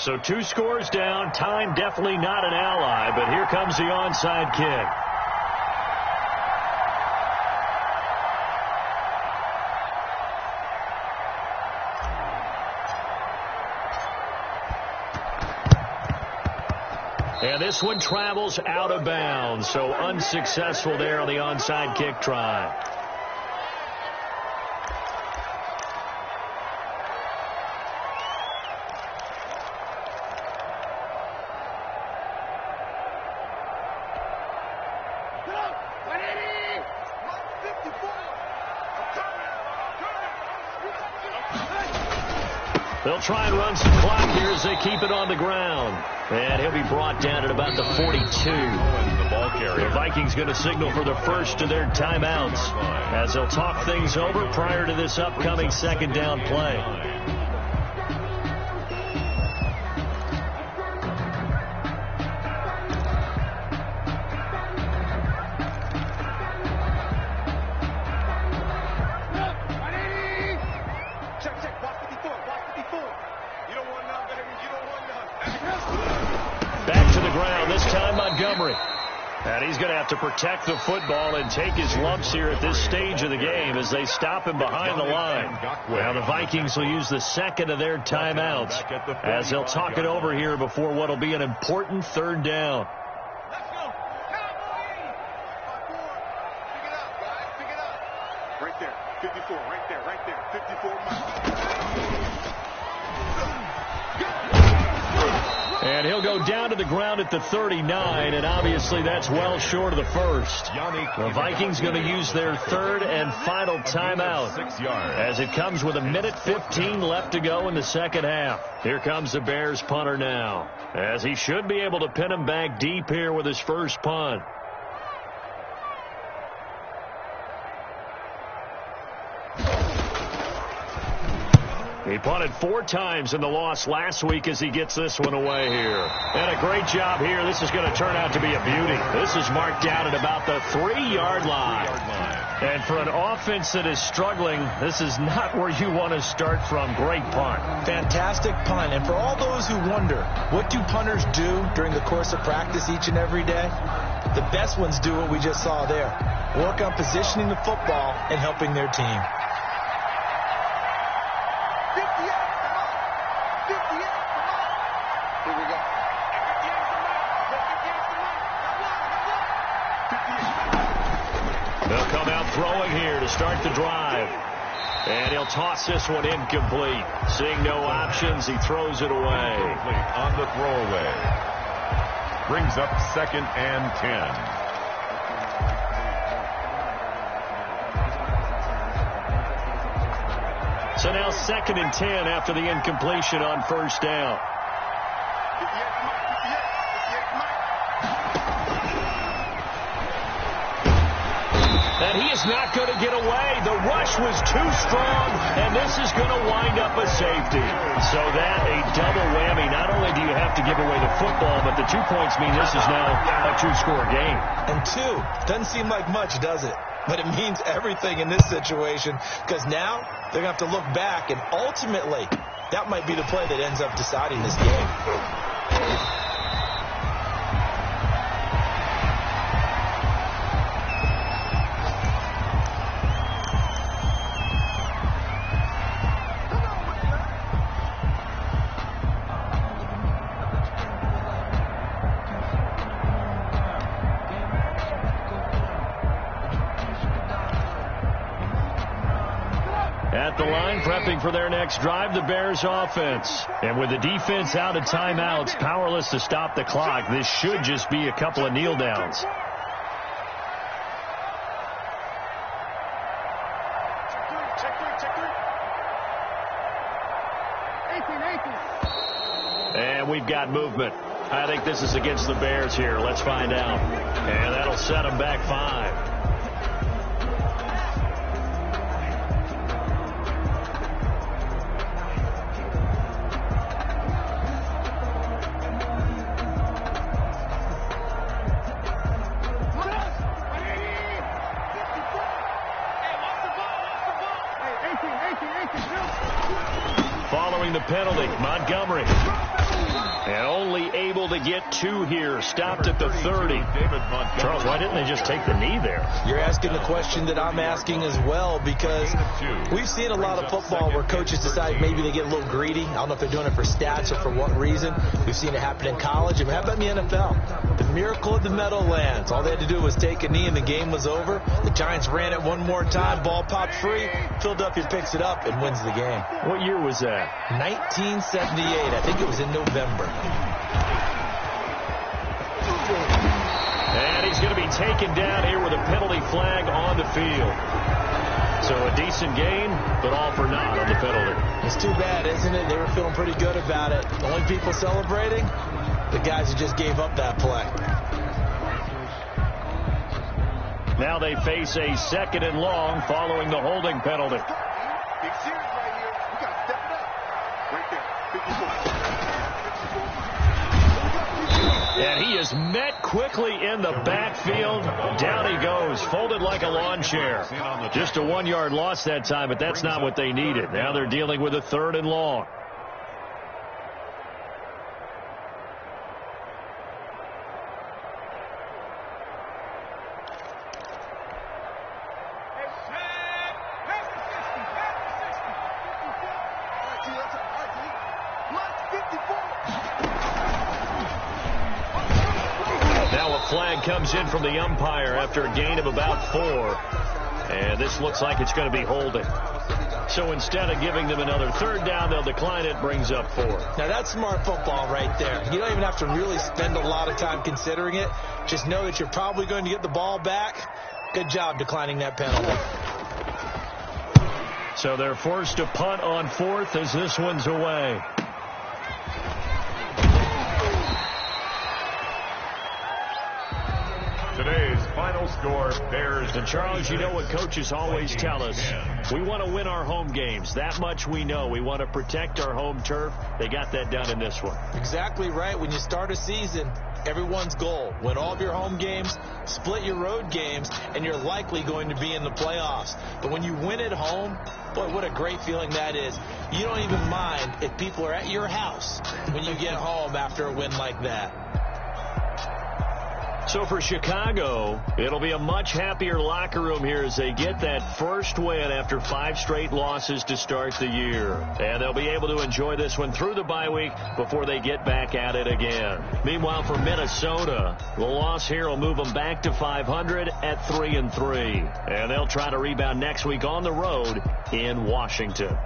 So 2 scores down. Time definitely not an ally, but here comes the onside kick. And this one travels out of bounds, so unsuccessful there on the onside kick try. They'll try and run some clock here as they keep it on the ground. And he'll be brought down at about the 42. The Vikings going to signal for the first of their timeouts as they'll talk things over prior to this upcoming second down play. And he's going to have to protect the football and take his lumps here at this stage of the game as they stop him behind the line. Now the Vikings will use the second of their timeouts as they'll talk it over here before what will be an important third down. Let's go. Pick it up, guys. Pick it up. Right there. 54. Right there. Right there. 54. And he'll go down to the ground at the 39, and obviously that's well short of the first. The Vikings going to use their third and final timeout as it comes with 1:15 left to go in the second half. Here comes the Bears punter now, as he should be able to pin him back deep here with his first punt. He punted 4 times in the loss last week as he gets this one away here. And a great job here. This is going to turn out to be a beauty. This is marked down at about the 3-yard line. And for an offense that is struggling, this is not where you want to start from. Great punt. Fantastic punt. And for all those who wonder, what do punters do during the course of practice each and every day? The best ones do what we just saw there. Work on positioning the football and helping their team. They'll come out throwing here to start the drive. And he'll toss this one incomplete. Seeing no options, he throws it away. On the throwaway. Brings up 2nd and 10. So now 2nd and 10 after the incompletion on first down. And he is not going to get away. The rush was too strong, and this is going to wind up a safety. So that a double whammy. Not only do you have to give away the football, but the 2 points mean this is now a 2-score game. And 2 doesn't seem like much, does it? But it means everything in this situation, because now they're going to have to look back, and ultimately that might be the play that ends up deciding this game. At the line, prepping for their next drive, the Bears offense. And with the defense out of timeouts, powerless to stop the clock, this should just be a couple of kneel downs. And we've got movement. I think this is against the Bears here. Let's find out. And that'll set them back 5. Following the penalty, Montgomery. And only able to get 2 here. Stopped at the 30. Charles, why didn't they just take the knee there? You're asking the question that I'm asking as well, because we've seen a lot of football where coaches decide maybe they get a little greedy. I don't know if they're doing it for stats or for what reason. We've seen it happen in college. And how about in the NFL? The miracle of the Meadowlands. All they had to do was take a knee and the game was over. The Giants ran it one more time. Ball popped free. Philadelphia picks it up and wins the game. What year was that? 1978. I think it was in November. And he's going to be taken down here with a penalty flag on the field. So a decent game, but all for naught on the penalty. It's too bad, isn't it? They were feeling pretty good about it. The only people celebrating, the guys who just gave up that play. Now they face a 2nd and long following the holding penalty. Big series right here. We got to step it up. Right there. 54. And he is met quickly in the backfield. Down he goes, folded like a lawn chair. Just a 1-yard loss that time, but that's not what they needed. Now they're dealing with a 3rd and long. Flag comes in from the umpire after a gain of about 4. And this looks like it's going to be holding. So instead of giving them another 3rd down, they'll decline it, brings up 4. Now that's smart football right there. You don't even have to really spend a lot of time considering it. Just know that you're probably going to get the ball back. Good job declining that penalty. So they're forced to punt on 4th as this one's away. Today's final score, Bears. And Charles, you know what coaches always tell us. We want to win our home games. That much we know. We want to protect our home turf. They got that done in this one. Exactly right. When you start a season, everyone's goal: win all of your home games, split your road games, and you're likely going to be in the playoffs. But when you win at home, boy, what a great feeling that is. You don't even mind if people are at your house when you get home after a win like that. So for Chicago, it'll be a much happier locker room here as they get that first win after 5 straight losses to start the year. And they'll be able to enjoy this one through the bye week before they get back at it again. Meanwhile, for Minnesota, the loss here will move them back to 500 at 3-3. And they'll try to rebound next week on the road in Washington.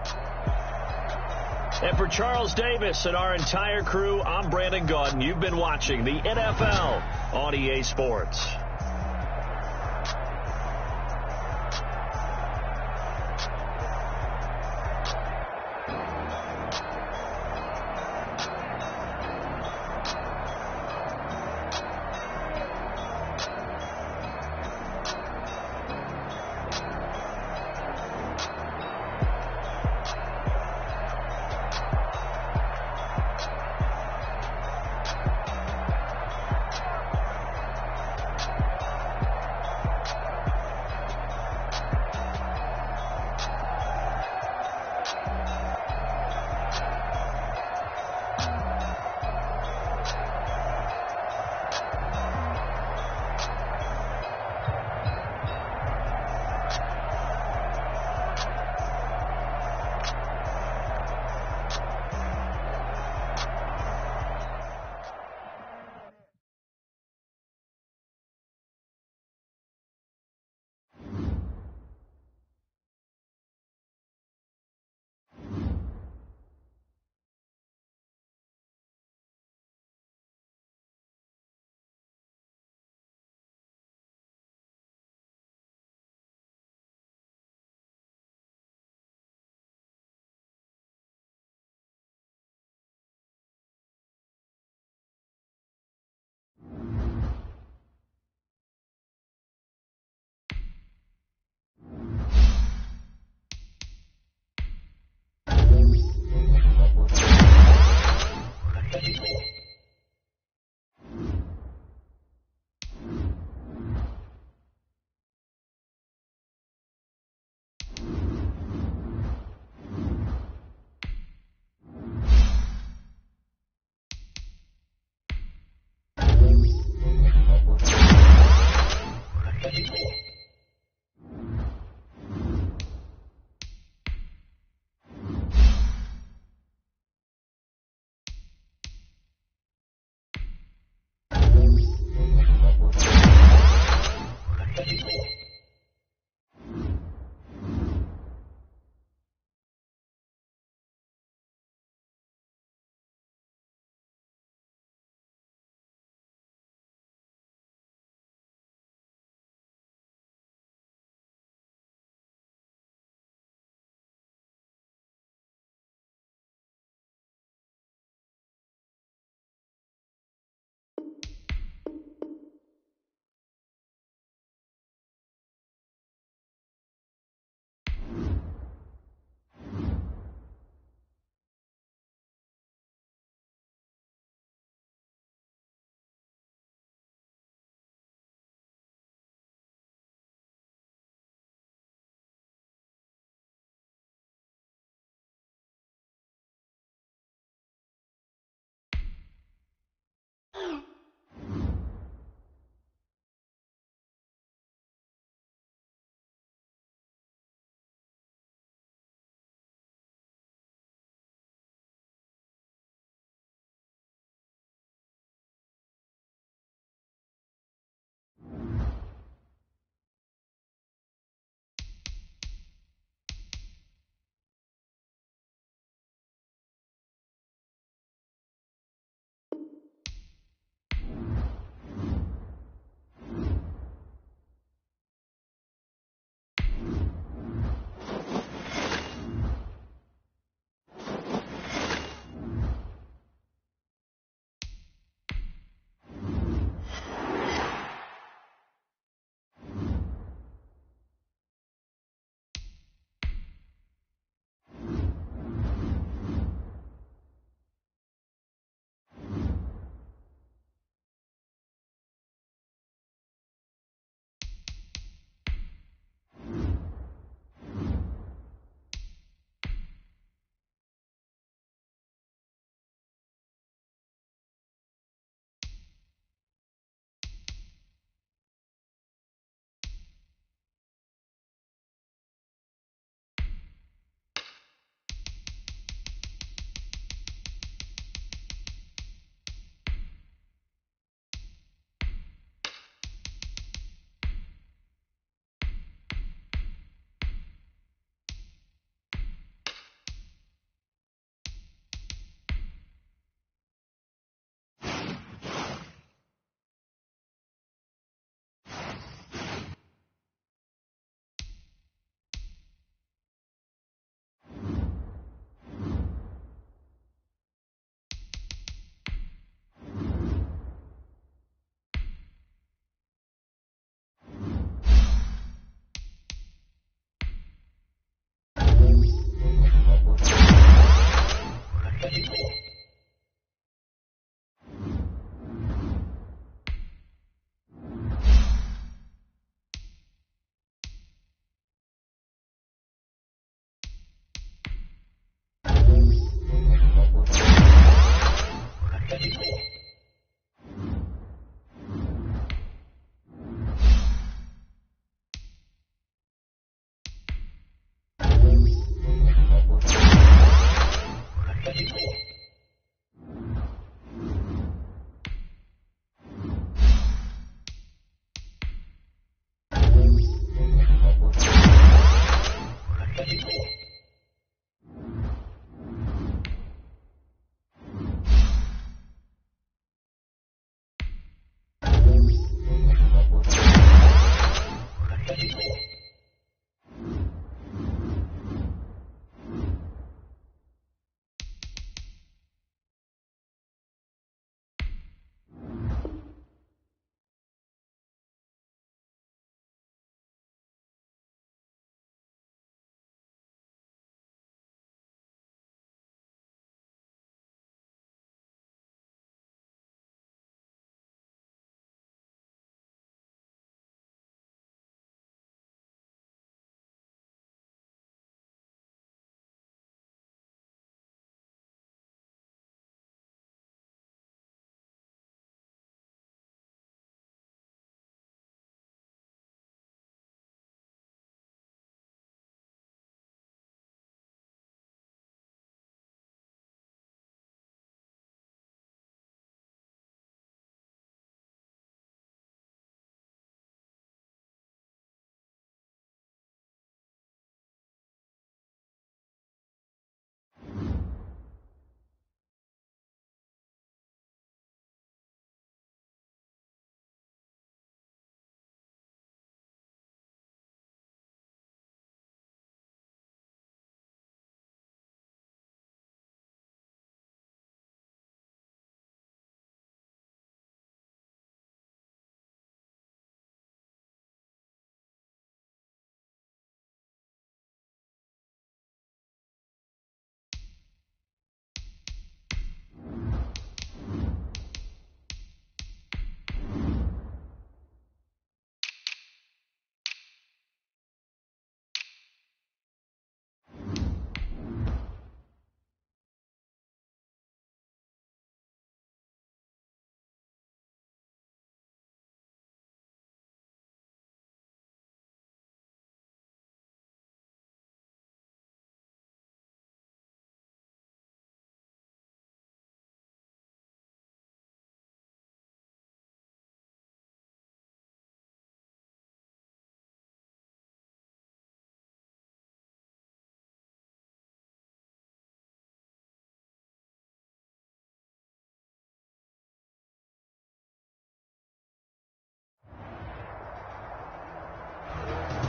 And for Charles Davis and our entire crew, I'm Brandon Gaudin. You've been watching the NFL on EA Sports.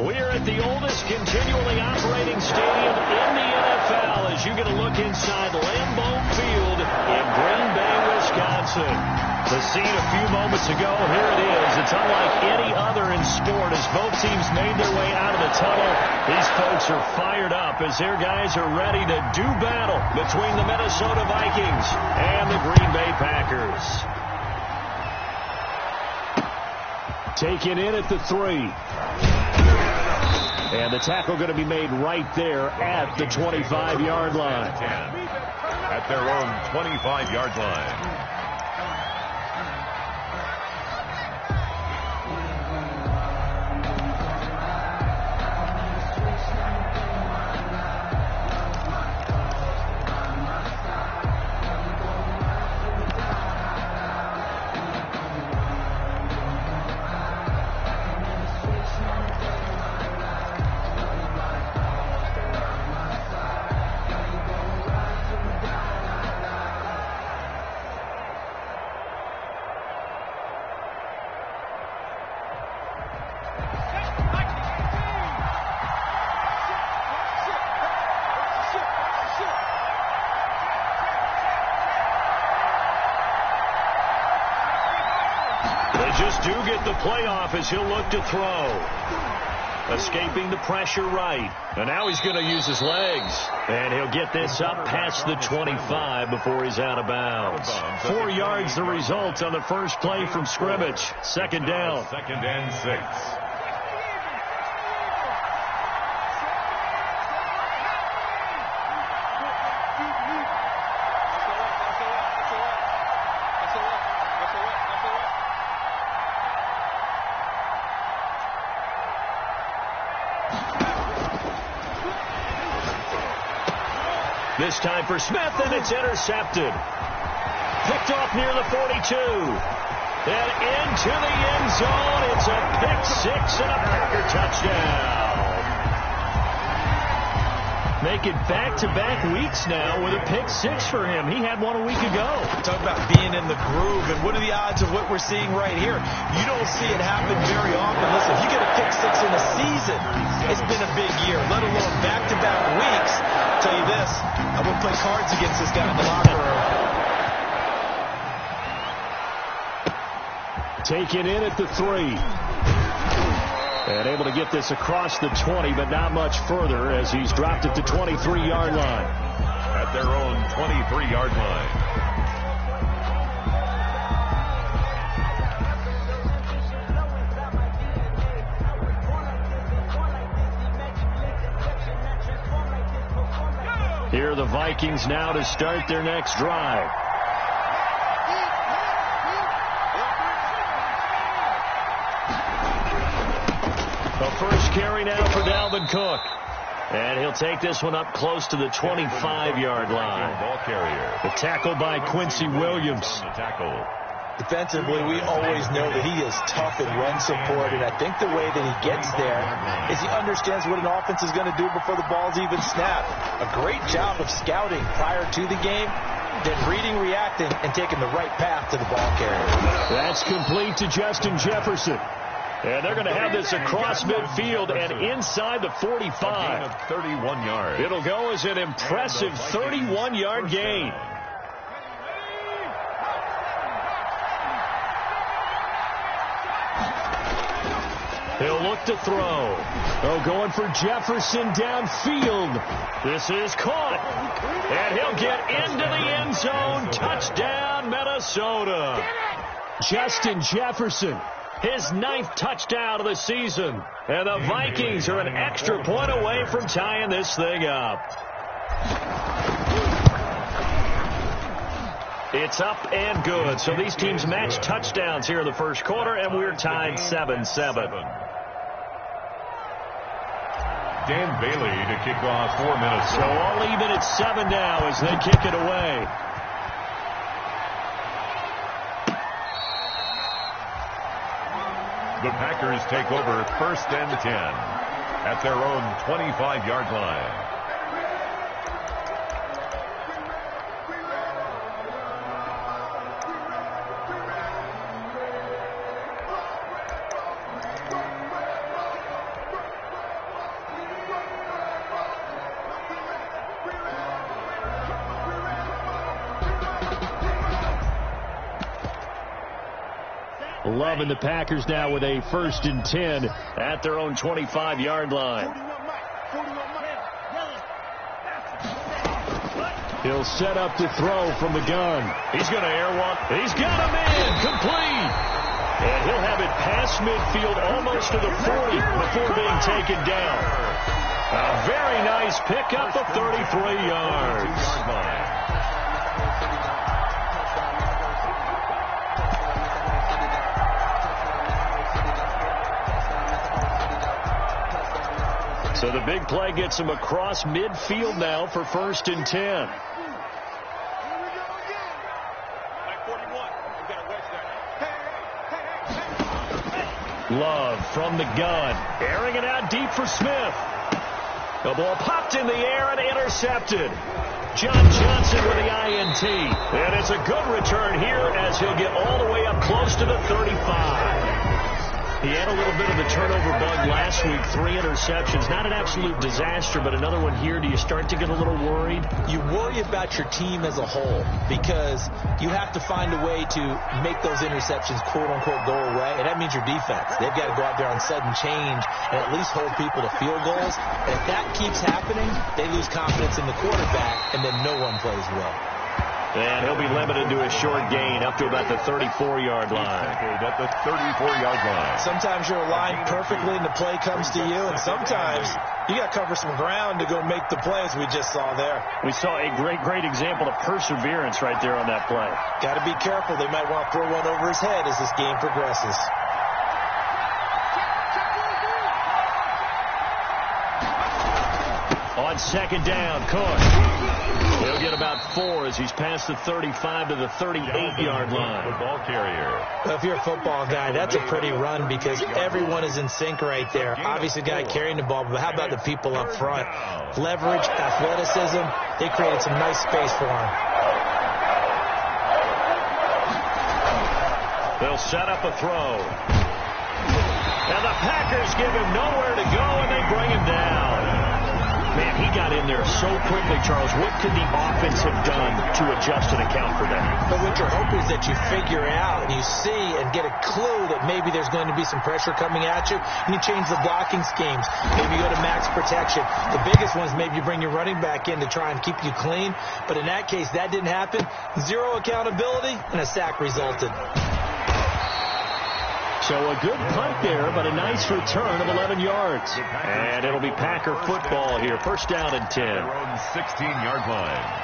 We are at the oldest continually operating stadium in the NFL as you get a look inside Lambeau Field in Green Bay, Wisconsin. The scene a few moments ago, here it is. It's unlike any other in sport as both teams made their way out of the tunnel. These folks are fired up as their guys are ready to do battle between the Minnesota Vikings and the Green Bay Packers. Taken in at the 3. And the tackle going to be made right there at the 25-yard line. At their own 25-yard line. Just do get the playoff as he'll look to throw. Escaping the pressure right. And now he's going to use his legs. And he'll get this up past the 25 before he's out of bounds. 4 yards the result on the first play from scrimmage. Second down. 2nd and 6. This time for Smith, and it's intercepted. Picked off near the 42. And into the end zone. It's a pick-6 and a Packer touchdown. Make it back-to-back weeks now with a pick-6 for him. He had one a week ago. Talk about being in the groove, and what are the odds of what we're seeing right here? You don't see it happen very often. Listen, if you get a pick-6 in a season, it's been a big year, let alone back-to-back weeks. I'll tell you this, I would play cards against this guy in the locker room. Taken in at the 3. And able to get this across the 20, but not much further as he's dropped at the 23-yard line. At their own 23-yard line. Here are the Vikings now to start their next drive. The first carry now for Dalvin Cook. And he'll take this one up close to the 25-yard line. Ball carrier. The tackle by Quincy Williams. Defensively, we always know that he is tough in run support, and I think the way that he gets there is he understands what an offense is going to do before the ball's even snapped. A great job of scouting prior to the game, then reading, reacting, and taking the right path to the ball carrier. That's complete to Justin Jefferson. And they're going to have this across midfield and inside the 45. 31 yards. It'll go as an impressive 31-yard gain. He'll look to throw. Oh, going for Jefferson downfield. This is caught. And he'll get into the end zone. Touchdown, Minnesota. Justin Jefferson. His 9th touchdown of the season. And the Vikings are an extra point away from tying this thing up. It's up and good. So these teams match touchdowns here in the first quarter, and we're tied 7-7. Dan Bailey to kick off for Minnesota. So all even at 7 now as they kick it away. The Packers take over 1st and 10 at their own 25-yard line. Love and the Packers now with a 1st and 10 at their own 25-yard line. He'll set up to throw from the gun. He's going to air one. He's got him in. Complete. And he'll have it past midfield almost to the 40 before being taken down. A very nice pickup of 33 yards. So the big play gets him across midfield now for 1st and 10. Love from the gun. Airing it out deep for Smith. The ball popped in the air and intercepted. John Johnson with the INT. And it's a good return here as he'll get all the way up close to the 35. He had a little bit of the turnover bug last week, 3 interceptions. Not an absolute disaster, but another one here. Do you start to get a little worried? You worry about your team as a whole because you have to find a way to make those interceptions, quote-unquote, go away, and that means your defense. They've got to go out there on sudden change and at least hold people to field goals. And if that keeps happening, they lose confidence in the quarterback, and then no one plays well. And he'll be limited to a short gain up to about the 34-yard line. At the 34-yard line. Sometimes you're aligned perfectly and the play comes to you, and sometimes you got to cover some ground to go make the play, as we just saw there. We saw a great example of perseverance right there on that play. Got to be careful. They might want to throw one over his head as this game progresses. On 2nd down, Cook. He'll get about 4 as he's past the 35 to the 38-yard line. Football carrier. Well, if you're a football guy, that's a pretty run because everyone is in sync right there. Obviously, the guy carrying the ball, but how about the people up front? Leverage, athleticism, they created some nice space for him. They'll set up a throw. And the Packers give him nowhere to go, and they bring him down. Man, he got in there so quickly, Charles. What could the offense have done to adjust and account for that? But what you're hoping is that you figure out and you see and get a clue that maybe there's going to be some pressure coming at you, and you change the blocking schemes. Maybe you go to max protection. The biggest one is maybe you bring your running back in to try and keep you clean. But in that case, that didn't happen. 0 accountability, and a sack resulted. So a good punt there, but a nice return of 11 yards. And it'll be Packer football here. 1st down and 10. Their own 16-yard line.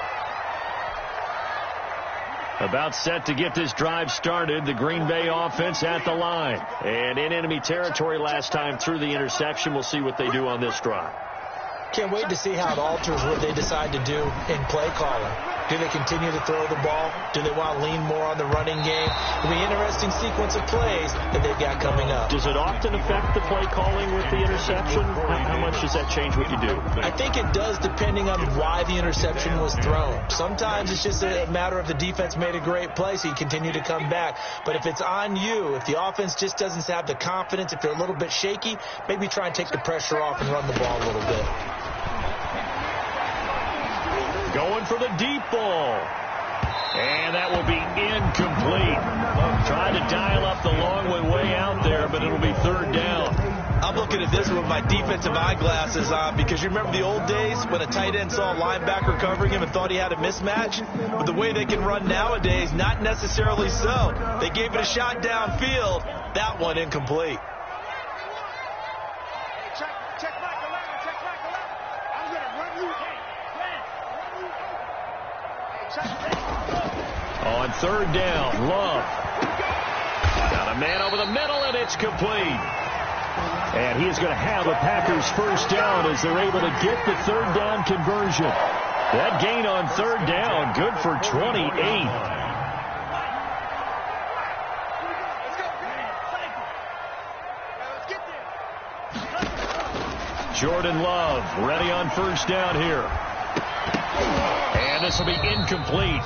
About set to get this drive started. The Green Bay offense at the line. And in enemy territory last time through the interception. We'll see what they do on this drive. Can't wait to see how it alters what they decide to do in play calling. Do they continue to throw the ball? Do they want to lean more on the running game? It'll be an interesting sequence of plays that they've got coming up. Does it often affect the play calling with the interception? How much does that change what you do? I think it does depending on why the interception was thrown. Sometimes it's just a matter of the defense made a great play, so you continue to come back. But if it's on you, if the offense just doesn't have the confidence, if they're a little bit shaky, maybe try and take the pressure off and run the ball a little bit. Going for the deep ball. And that will be incomplete. Trying to dial up the long way out there, but it'll be 3rd down. I'm looking at this with my defensive eyeglasses on because you remember the old days when a tight end saw a linebacker covering him and thought he had a mismatch? But the way they can run nowadays, not necessarily so. They gave it a shot downfield. That one incomplete. On 3rd down, Love. Got a man over the middle, and it's complete. And he is going to have the Packers' 1st down as they're able to get the 3rd down conversion. That gain on 3rd down, good for 28. Jordan Love ready on 1st down here. And this will be incomplete.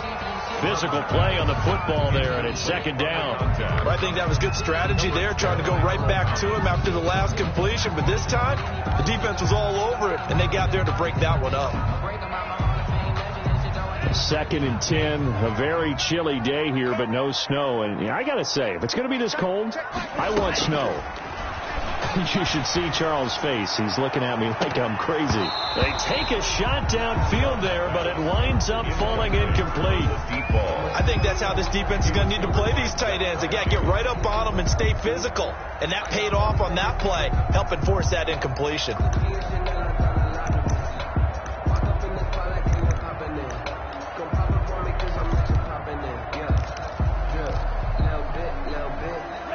Physical play on the football there, and it's 2nd down. Well, I think that was good strategy there, trying to go right back to him after the last completion. But this time, the defense was all over it, and they got there to break that one up. 2nd and 10, a very chilly day here, but no snow. And I got to say, if it's going to be this cold, I want snow. You should see Charles' face. He's looking at me like I'm crazy. They take a shot downfield there, but it winds up falling incomplete. I think that's how this defense is going to need to play these tight ends. Again, get right up on them and stay physical. And that paid off on that play, helping force that incompletion.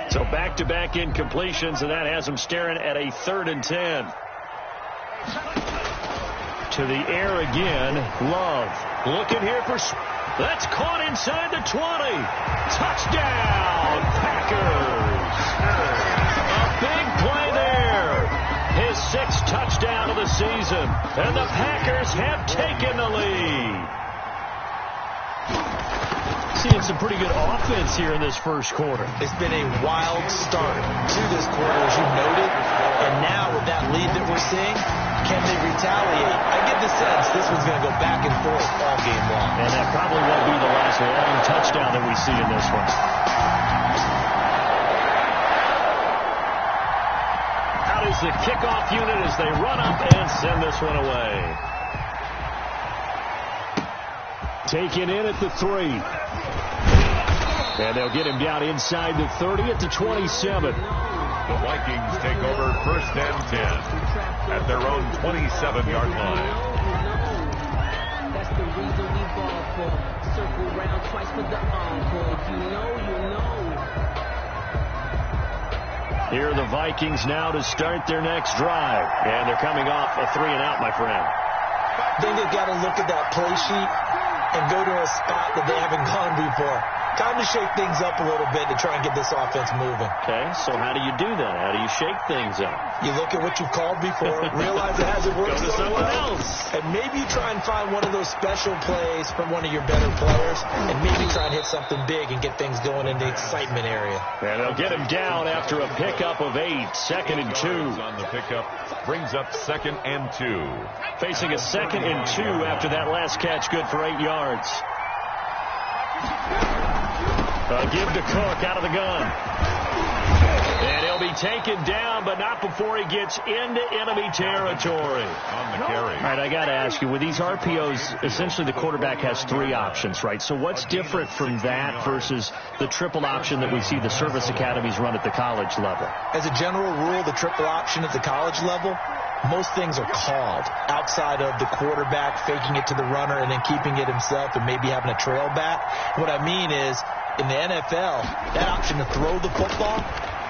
So back-to-back incompletions, and that has them staring at a 3rd and 10. To the air again. Love looking here for... That's caught inside the 20. Touchdown, Packers. A big play there. His 6th touchdown of the season. And the Packers have taken the lead. Seeing some pretty good offense here in this first quarter. It's been a wild start to this quarter, as you noted. And now with that lead that we're seeing, can they retaliate? I get the sense this one's going to go back and forth all game long. And that probably won't be the last long touchdown that we see in this one. Out is the kickoff unit as they run up and send this one away. Taken in at the 3. And they'll get him down inside the 30 at the 27. The Vikings take over 1st and 10 at their own 27-yard line. That's the reason we ball for. Circle round twice for the encore. You know. Here are the Vikings now to start their next drive. And they're coming off a 3-and-out, my friend. I think they've got to look at that play sheet and go to a spot that they haven't gone before. Time to shake things up a little bit to try and get this offense moving. Okay, so how do you do that? How do you shake things up? You look at what you've called before, realize it hasn't worked Go to so someone well, else. and maybe try and find one of those special plays from one of your better players, and maybe try and hit something big and get things going in the excitement area. And they'll get him down after a pickup of 8. 2nd and 2. On the pickup brings up 2nd and 2. Facing a 2nd and 2 after that last catch, good for 8 yards. Give to Cook out of the gun. And he'll be taken down, but not before he gets into enemy territory. On the carry. All right, I got to ask you, with these RPOs, essentially the quarterback has 3 options, right? So what's different from that versus the triple option that we see the service academies run at the college level? As a general rule, the triple option at the college level, most things are called outside of the quarterback faking it to the runner and then keeping it himself and maybe having a trail back. What I mean is, in the NFL, that option to throw the football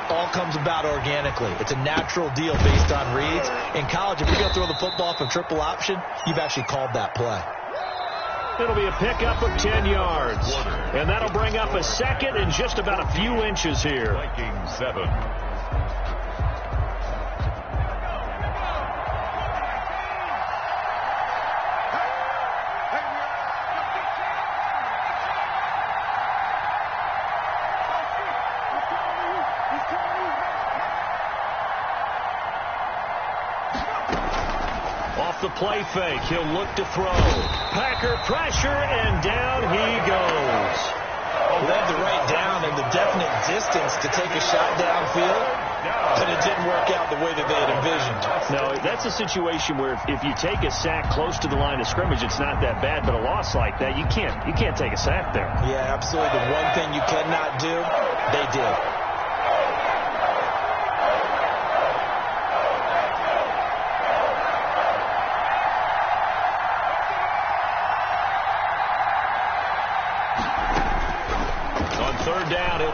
all comes about organically. It's a natural deal based on reads. In college, if you're going to throw the football from triple option, you've actually called that play. It'll be a pickup of 10 yards. And that'll bring up a 2nd and just about a few inches here. Vikings 7. The play fake. He'll look to throw. Packer pressure, and down he goes. Led the right down and the definite distance to take a shot downfield, but it didn't work out the way that they had envisioned. No, that's a situation where if you take a sack close to the line of scrimmage, it's not that bad, but a loss like that, you can't take a sack there. Yeah, absolutely. The one thing you cannot do, they did.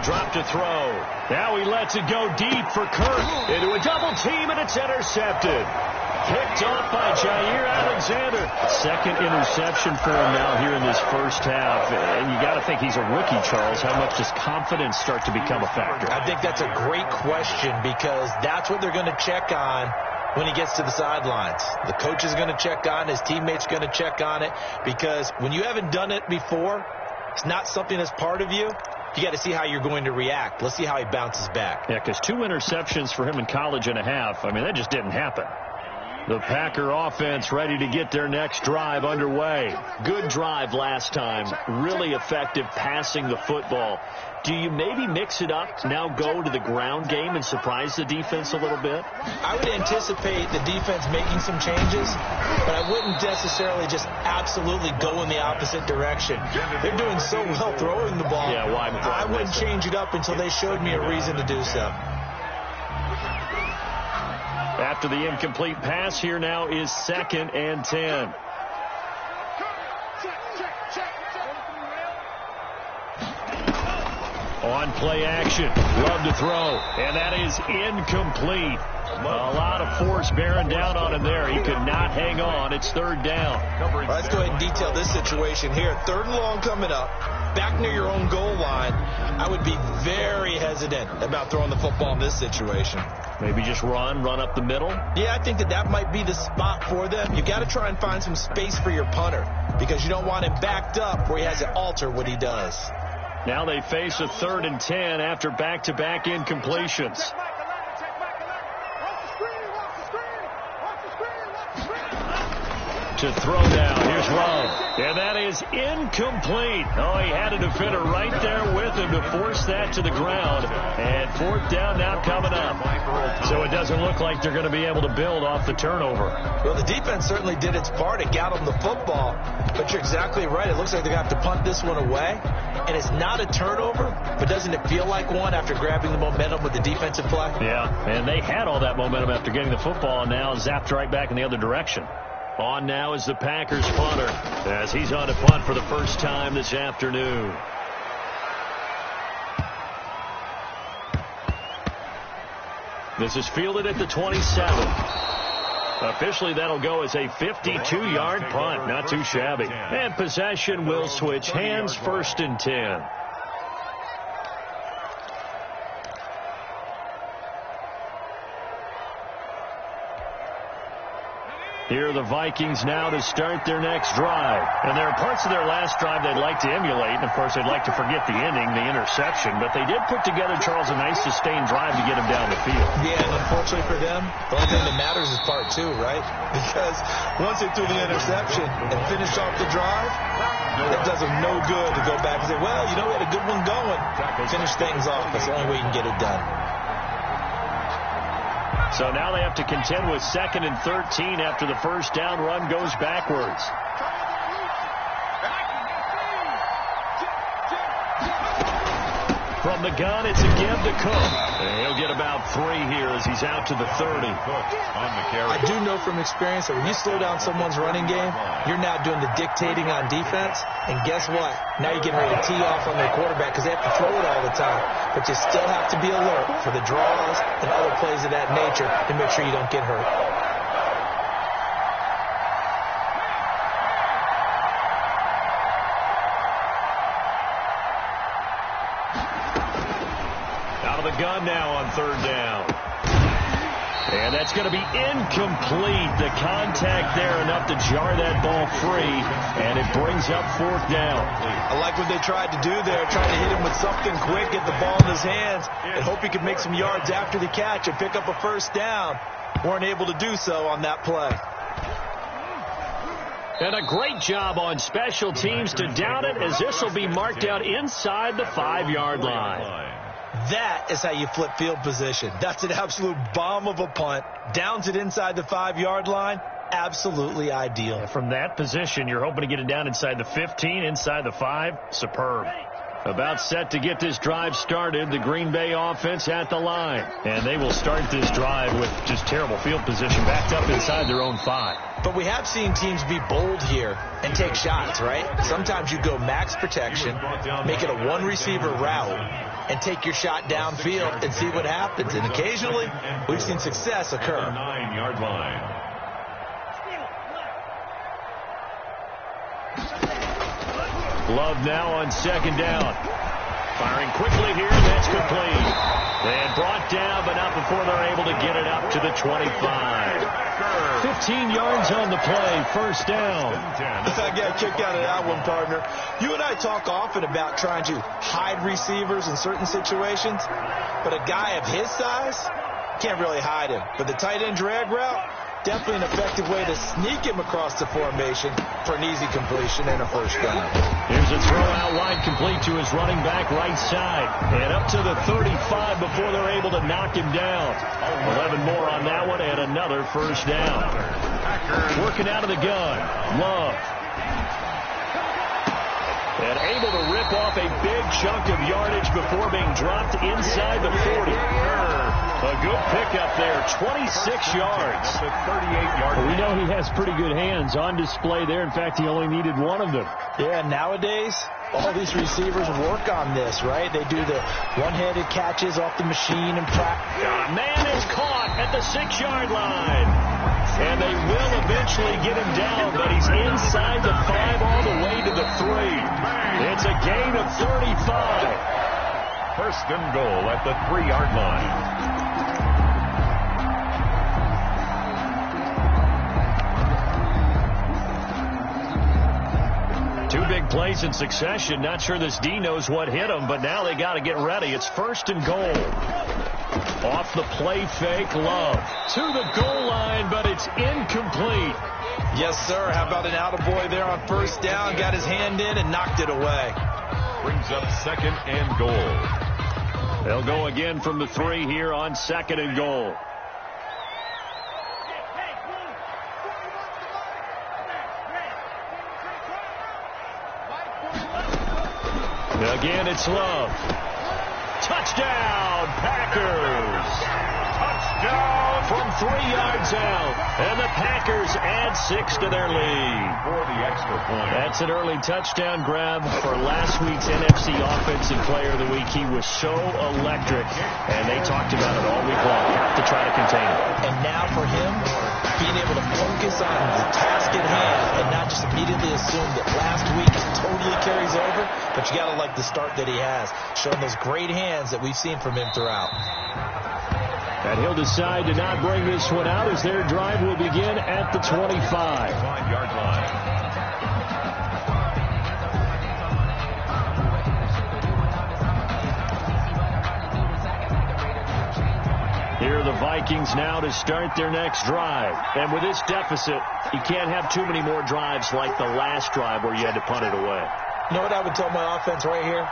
Drop to throw. Now he lets it go deep for Kirk. Into a double team, and it's intercepted. Picked off by Jair Alexander. 2nd interception for him now here in this first half. And you got to think he's a rookie, Charles. How much does confidence start to become a factor? I think that's a great question because that's what they're going to check on when he gets to the sidelines. The coach is going to check on it. His teammates are going to check on it because when you haven't done it before, it's not something that's part of you. You got to see how you're going to react. Let's see how he bounces back. Yeah, because 2 interceptions for him in college and a half, I mean, that just didn't happen. The Packer offense ready to get their next drive underway. Good drive last time. Really effective passing the football. Do you maybe mix it up, now go to the ground game and surprise the defense a little bit? I would anticipate the defense making some changes, but I wouldn't necessarily just absolutely go in the opposite direction. They're doing so well throwing the ball. Yeah, why? I wouldn't change it up until they showed me a reason to do so. After the incomplete pass, here now is 2nd and 10. On play action, Love to throw, and that is incomplete. A lot of force bearing down on him there. He could not hang on. It's 3rd down. Let's go ahead and detail this situation here. 3rd and long coming up, back near your own goal line. I would be very hesitant about throwing the football in this situation. Maybe just run up the middle? Yeah, I think that might be the spot for them. You got to try and find some space for your punter because you don't want him backed up where he has to alter what he does. Now they face a 3rd and 10 after back-to-back incompletions. To throw down. Here's Love. And that is incomplete. Oh, he had a defender right there with him to force that to the ground. And 4th down now coming up. So it doesn't look like they're going to be able to build off the turnover. Well, the defense certainly did its part. It got them the football. But you're exactly right. It looks like they're going to have to punt this one away. And it's not a turnover, but doesn't it feel like one after grabbing the momentum with the defensive play? Yeah, and they had all that momentum after getting the football and now zapped right back in the other direction. On now is the Packers punter as he's on to punt for the first time this afternoon. This is fielded at the 27. Officially, that'll go as a 52-yard punt. Not too shabby. And possession will switch hands, 1st and 10. Here are the Vikings now to start their next drive. And there are parts of their last drive they'd like to emulate. And, of course, they'd like to forget the ending, the interception. But they did put together, Charles, a nice sustained drive to get him down the field. Yeah, and unfortunately for them, the only thing that matters is part 2, right? Because once they threw the interception and finished off the drive, it does them no good to go back and say, well, you know, we had a good one going. Finish things off. That's the only way you can get it done. So now they have to contend with 2nd and 13 after the first down run goes backwards. From the gun, it's a give to Cook. And he'll get about 3 here as he's out to the 30. I do know from experience that when you slow down someone's running game, you're now doing the dictating on defense. And guess what? Now you're getting ready to tee off on their quarterback because they have to throw it all the time. But you still have to be alert for the draws and other plays of that nature to make sure you don't get hurt. Gun now on 3rd down. And that's going to be incomplete. The contact there enough to jar that ball free, and it brings up 4th down. I like what they tried to do there, trying to hit him with something quick, get the ball in his hands, and hope he could make some yards after the catch and pick up a 1st down. Weren't able to do so on that play. And a great job on special teams to down it, as this will be marked out inside the 5-yard line. That is how you flip field position. That's an absolute bomb of a punt. Downs it inside the 5-yard line. Absolutely ideal. And from that position, you're hoping to get it down inside the 15, inside the 5. Superb. About set to get this drive started, the Green Bay offense at the line. And they will start this drive with just terrible field position backed up inside their own 5. But we have seen teams be bold here and take shots, right? Sometimes you go max protection, make it a 1-receiver route, and take your shot downfield and see what happens. And occasionally, we've seen success occur. 9-yard line. Love now on 2nd down. Firing quickly here, that's complete. And brought down, but not before they're able to get it up to the 25. 15 yards on the play, 1st down. I got a kick out of that one, partner. You and I talk often about trying to hide receivers in certain situations, but a guy of his size can't really hide him. But the tight end drag route, Definitely an effective way to sneak him across the formation for an easy completion and a first down. Here's a throw out wide, complete to his running back right side. And up to the 35 before they're able to knock him down. 11 more on that one and another first down. Working out of the gun. Love. And able to rip off a big chunk of yardage before being dropped inside the 40. A good pickup there, 26 yards. Well, we know he has pretty good hands on display there. In fact, he only needed one of them. Yeah, nowadays, all these receivers work on this, right? They do the one-handed catches off the machine and practice. Man is caught at the 6-yard line. And they will eventually get him down, but he's inside the 5 all the way to the 3. It's a gain of 35. First and goal at the 3-yard line. Two big plays in succession. Not sure this D knows what hit him, but now they got to get ready. It's first and goal. Off the play fake, Love. To the goal line, but it's incomplete. Yes, sir. How about an attaboy there on first down? Got his hand in and knocked it away. Brings up second and goal. They'll go again from the 3 here on second and goal. Again, it's Love. Touchdown, Packers. Touchdown from 3 yards out. And the Packers add 6 to their lead. For the extra point. That's an early touchdown grab for last week's NFC Offensive Player of the Week. He was so electric, and they talked about it all week long. Have to try to contain him. And now for him, being able to focus on the task at hand and not just immediately assume that last week totally carries over, but you got to like the start that he has, showing those great hands that we've seen from him throughout. And he'll decide to not bring this one out as their drive will begin at the 25. 5-yard line. Here are the Vikings now to start their next drive. And with this deficit, you can't have too many more drives like the last drive where you had to punt it away. You know what I would tell my offense right here?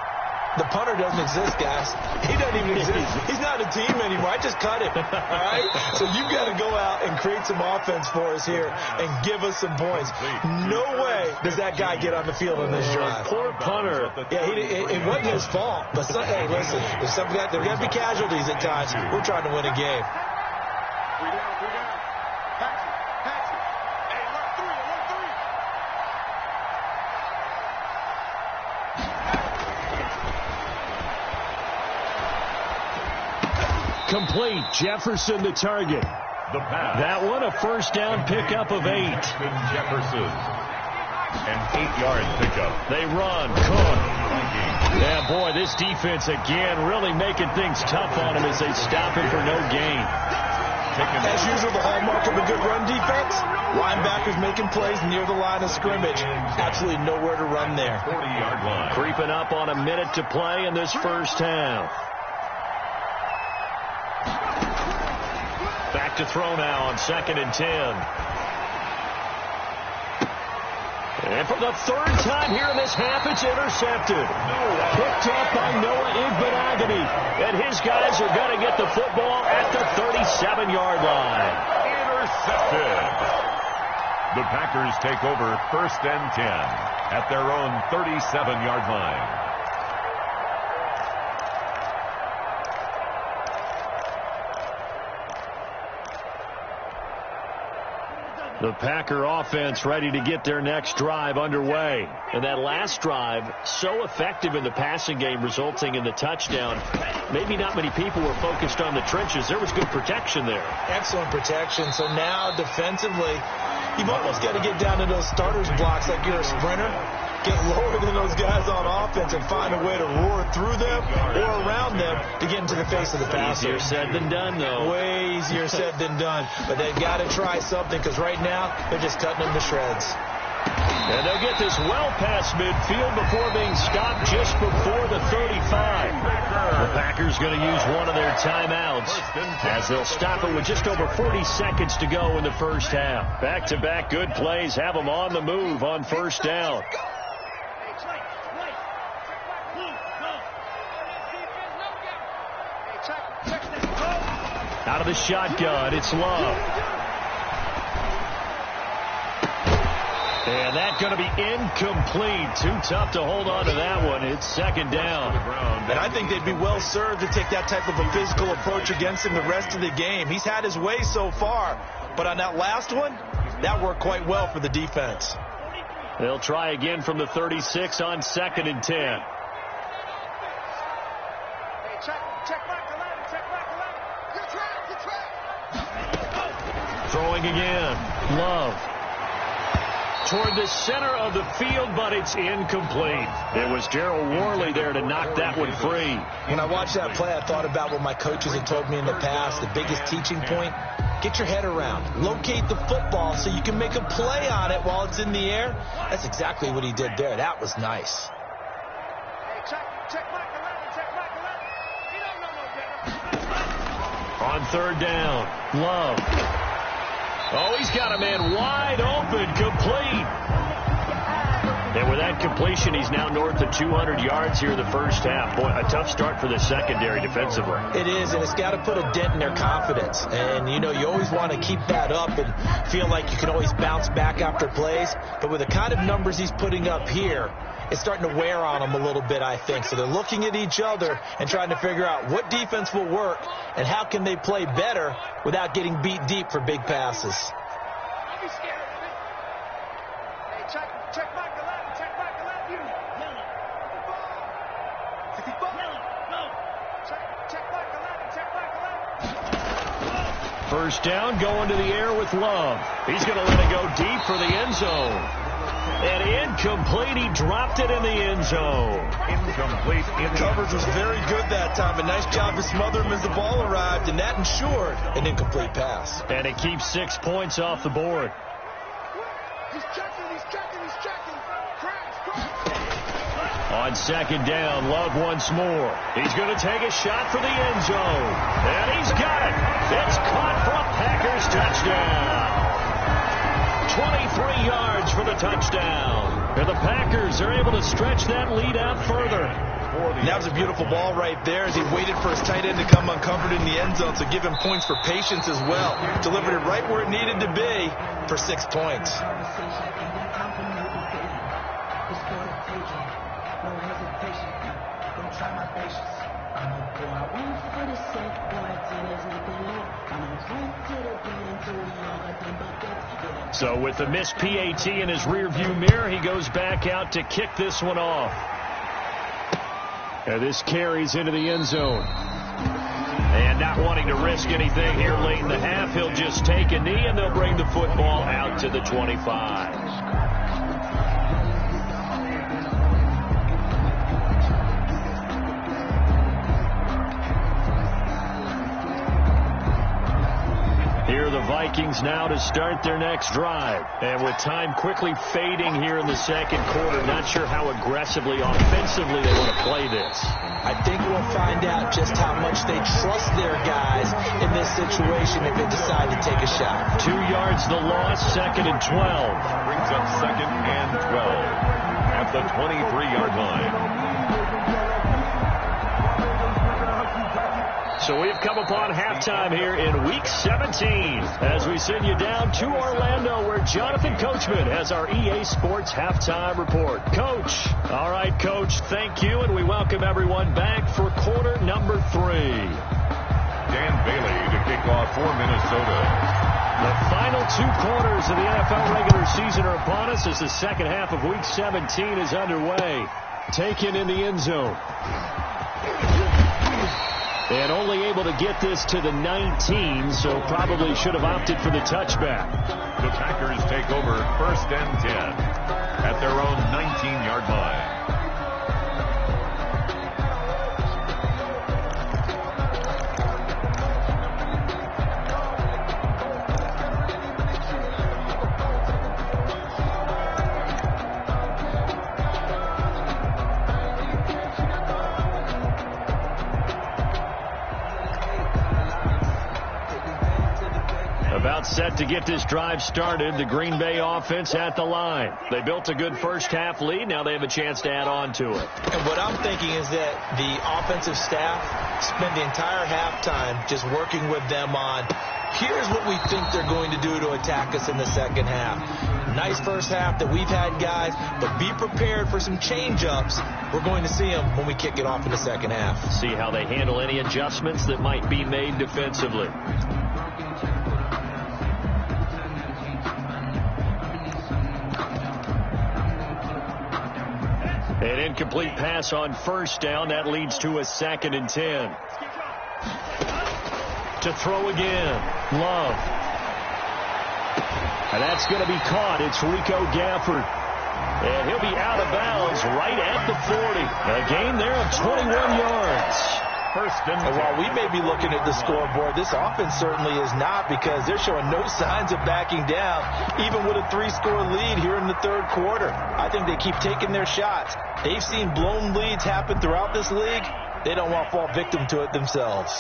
The punter doesn't exist, guys. He doesn't even exist. He's not a team anymore. I just cut him. All right? So you've got to go out and create some offense for us here and give us some points. No way does that guy get on the field on this drive. Poor punter. Yeah, it wasn't his fault. But hey, listen, there got to be casualties at times. We're trying to win a game. Complete. Jefferson the target. The pass. That one a first down pickup of 8. Jefferson. An 8-yard pickup. They run. Cook. Yeah, boy, this defense again really making things tough on him as they stop him for no gain. As usual, the hallmark of a good run defense, linebackers making plays near the line of scrimmage. Absolutely nowhere to run there. 40-yard line. Creeping up on a minute to play in this first half. Back to throw now on 2nd and 10. And for the 3rd time here in this half, it's intercepted. Picked up by Noah Igbenogany. And his guys are going to get the football at the 37-yard line. Intercepted. The Packers take over 1st and 10 at their own 37-yard line. The Packer offense ready to get their next drive underway. And that last drive, so effective in the passing game, resulting in the touchdown. Maybe not many people were focused on the trenches. There was good protection there. Excellent protection. So now defensively, you've almost got to get down to those starters blocks like you're a sprinter. Get lower than those guys on offense and find a way to roar through them or around them to get into the face of the passer. Easier said than done, though. Way easier said than done. But they've got to try something because right now they're just cutting them to shreds. And they'll get this well past midfield before being stopped just before the 35. The Packers going to use one of their timeouts as they'll stop it with just over 40 seconds to go in the first half. Back-to-back good plays have them on the move on first down. Out of the shotgun, it's Love. And that's going to be incomplete. Too tough to hold on to that one. It's second down. And I think they'd be well served to take that type of a physical approach against him the rest of the game. He's had his way so far, but on that last one, that worked quite well for the defense. They'll try again from the 36 on 2nd and 10. Throwing again. Love. Toward the center of the field, but it's incomplete. It was Gerald Worley there to knock that one free. When I watched that play, I thought about what my coaches had told me in the past. The biggest teaching point, get your head around. Locate the football so you can make a play on it while it's in the air. That's exactly what he did there. That was nice. On third down, Love. Oh, he's got a man wide open, complete. And with that completion, he's now north of 200 yards here in the first half. Boy, a tough start for the secondary defensively. It is, and it's got to put a dent in their confidence. And, you know, you always want to keep that up and feel like you can always bounce back after plays. But with the kind of numbers he's putting up here, it's starting to wear on them a little bit, I think. So they're looking at each other and trying to figure out what defense will work and how can they play better without getting beat deep for big passes. First down, going to the air with Love. He's going to let it go deep for the end zone. And incomplete. He dropped it in the end zone. Incomplete. Coverage was very good that time. A nice job to smother him as the ball arrived, and that ensured an incomplete pass. And it keeps 6 points off the board. He's checking. On second down, Love once more. He's going to take a shot for the end zone. And he's got it. It's caught for a Packers touchdown. 23 yards for the touchdown. And the Packers are able to stretch that lead out further. And that was a beautiful ball right there as he waited for his tight end to come uncovered in the end zone, so give him points for patience as well. Delivered it right where it needed to be for 6 points. So with the missed PAT in his rearview mirror, he goes back out to kick this one off. And this carries into the end zone. And not wanting to risk anything here late in the half, he'll just take a knee and they'll bring the football out to the 25. Here are the Vikings now to start their next drive. And with time quickly fading here in the second quarter, not sure how aggressively, offensively they want to play this. I think we'll find out just how much they trust their guys in this situation if they decide to take a shot. 2 yards the loss, 2nd and 12. Brings up 2nd and 12 at the 23-yard line. So we've come upon halftime here in Week 17 as we send you down to Orlando where Jonathan Coachman has our EA Sports Halftime Report. Coach. All right, Coach, thank you, and we welcome everyone back for quarter number 3. Dan Bailey to kick off for Minnesota. The final 2 quarters of the NFL regular season are upon us as the second half of Week 17 is underway. Taken in the end zone. And only able to get this to the 19, so probably should have opted for the touchback. The Packers take over 1st and 10 at their own 19-yard line. About set to get this drive started, the Green Bay offense at the line. They built a good first-half lead. Now they have a chance to add on to it. And what I'm thinking is that the offensive staff spend the entire halftime just working with them on, here's what we think they're going to do to attack us in the second half. Nice first half that we've had, guys, but be prepared for some change-ups. We're going to see them when we kick it off in the second half. See how they handle any adjustments that might be made defensively. An incomplete pass on first down. That leads to a 2nd and 10. To throw again. Love. And that's going to be caught. It's Rico Gafford. And he'll be out of bounds right at the 40. A gain there of 21 yards. And while we may be looking at the scoreboard, this offense certainly is not, because they're showing no signs of backing down, even with a 3-score lead here in the third quarter. I think they keep taking their shots. They've seen blown leads happen throughout this league. They don't want to fall victim to it themselves.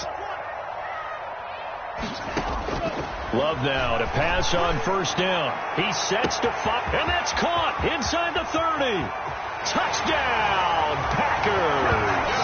Love now to pass on first down. He sets to fire, and that's caught inside the 30. Touchdown, Packers.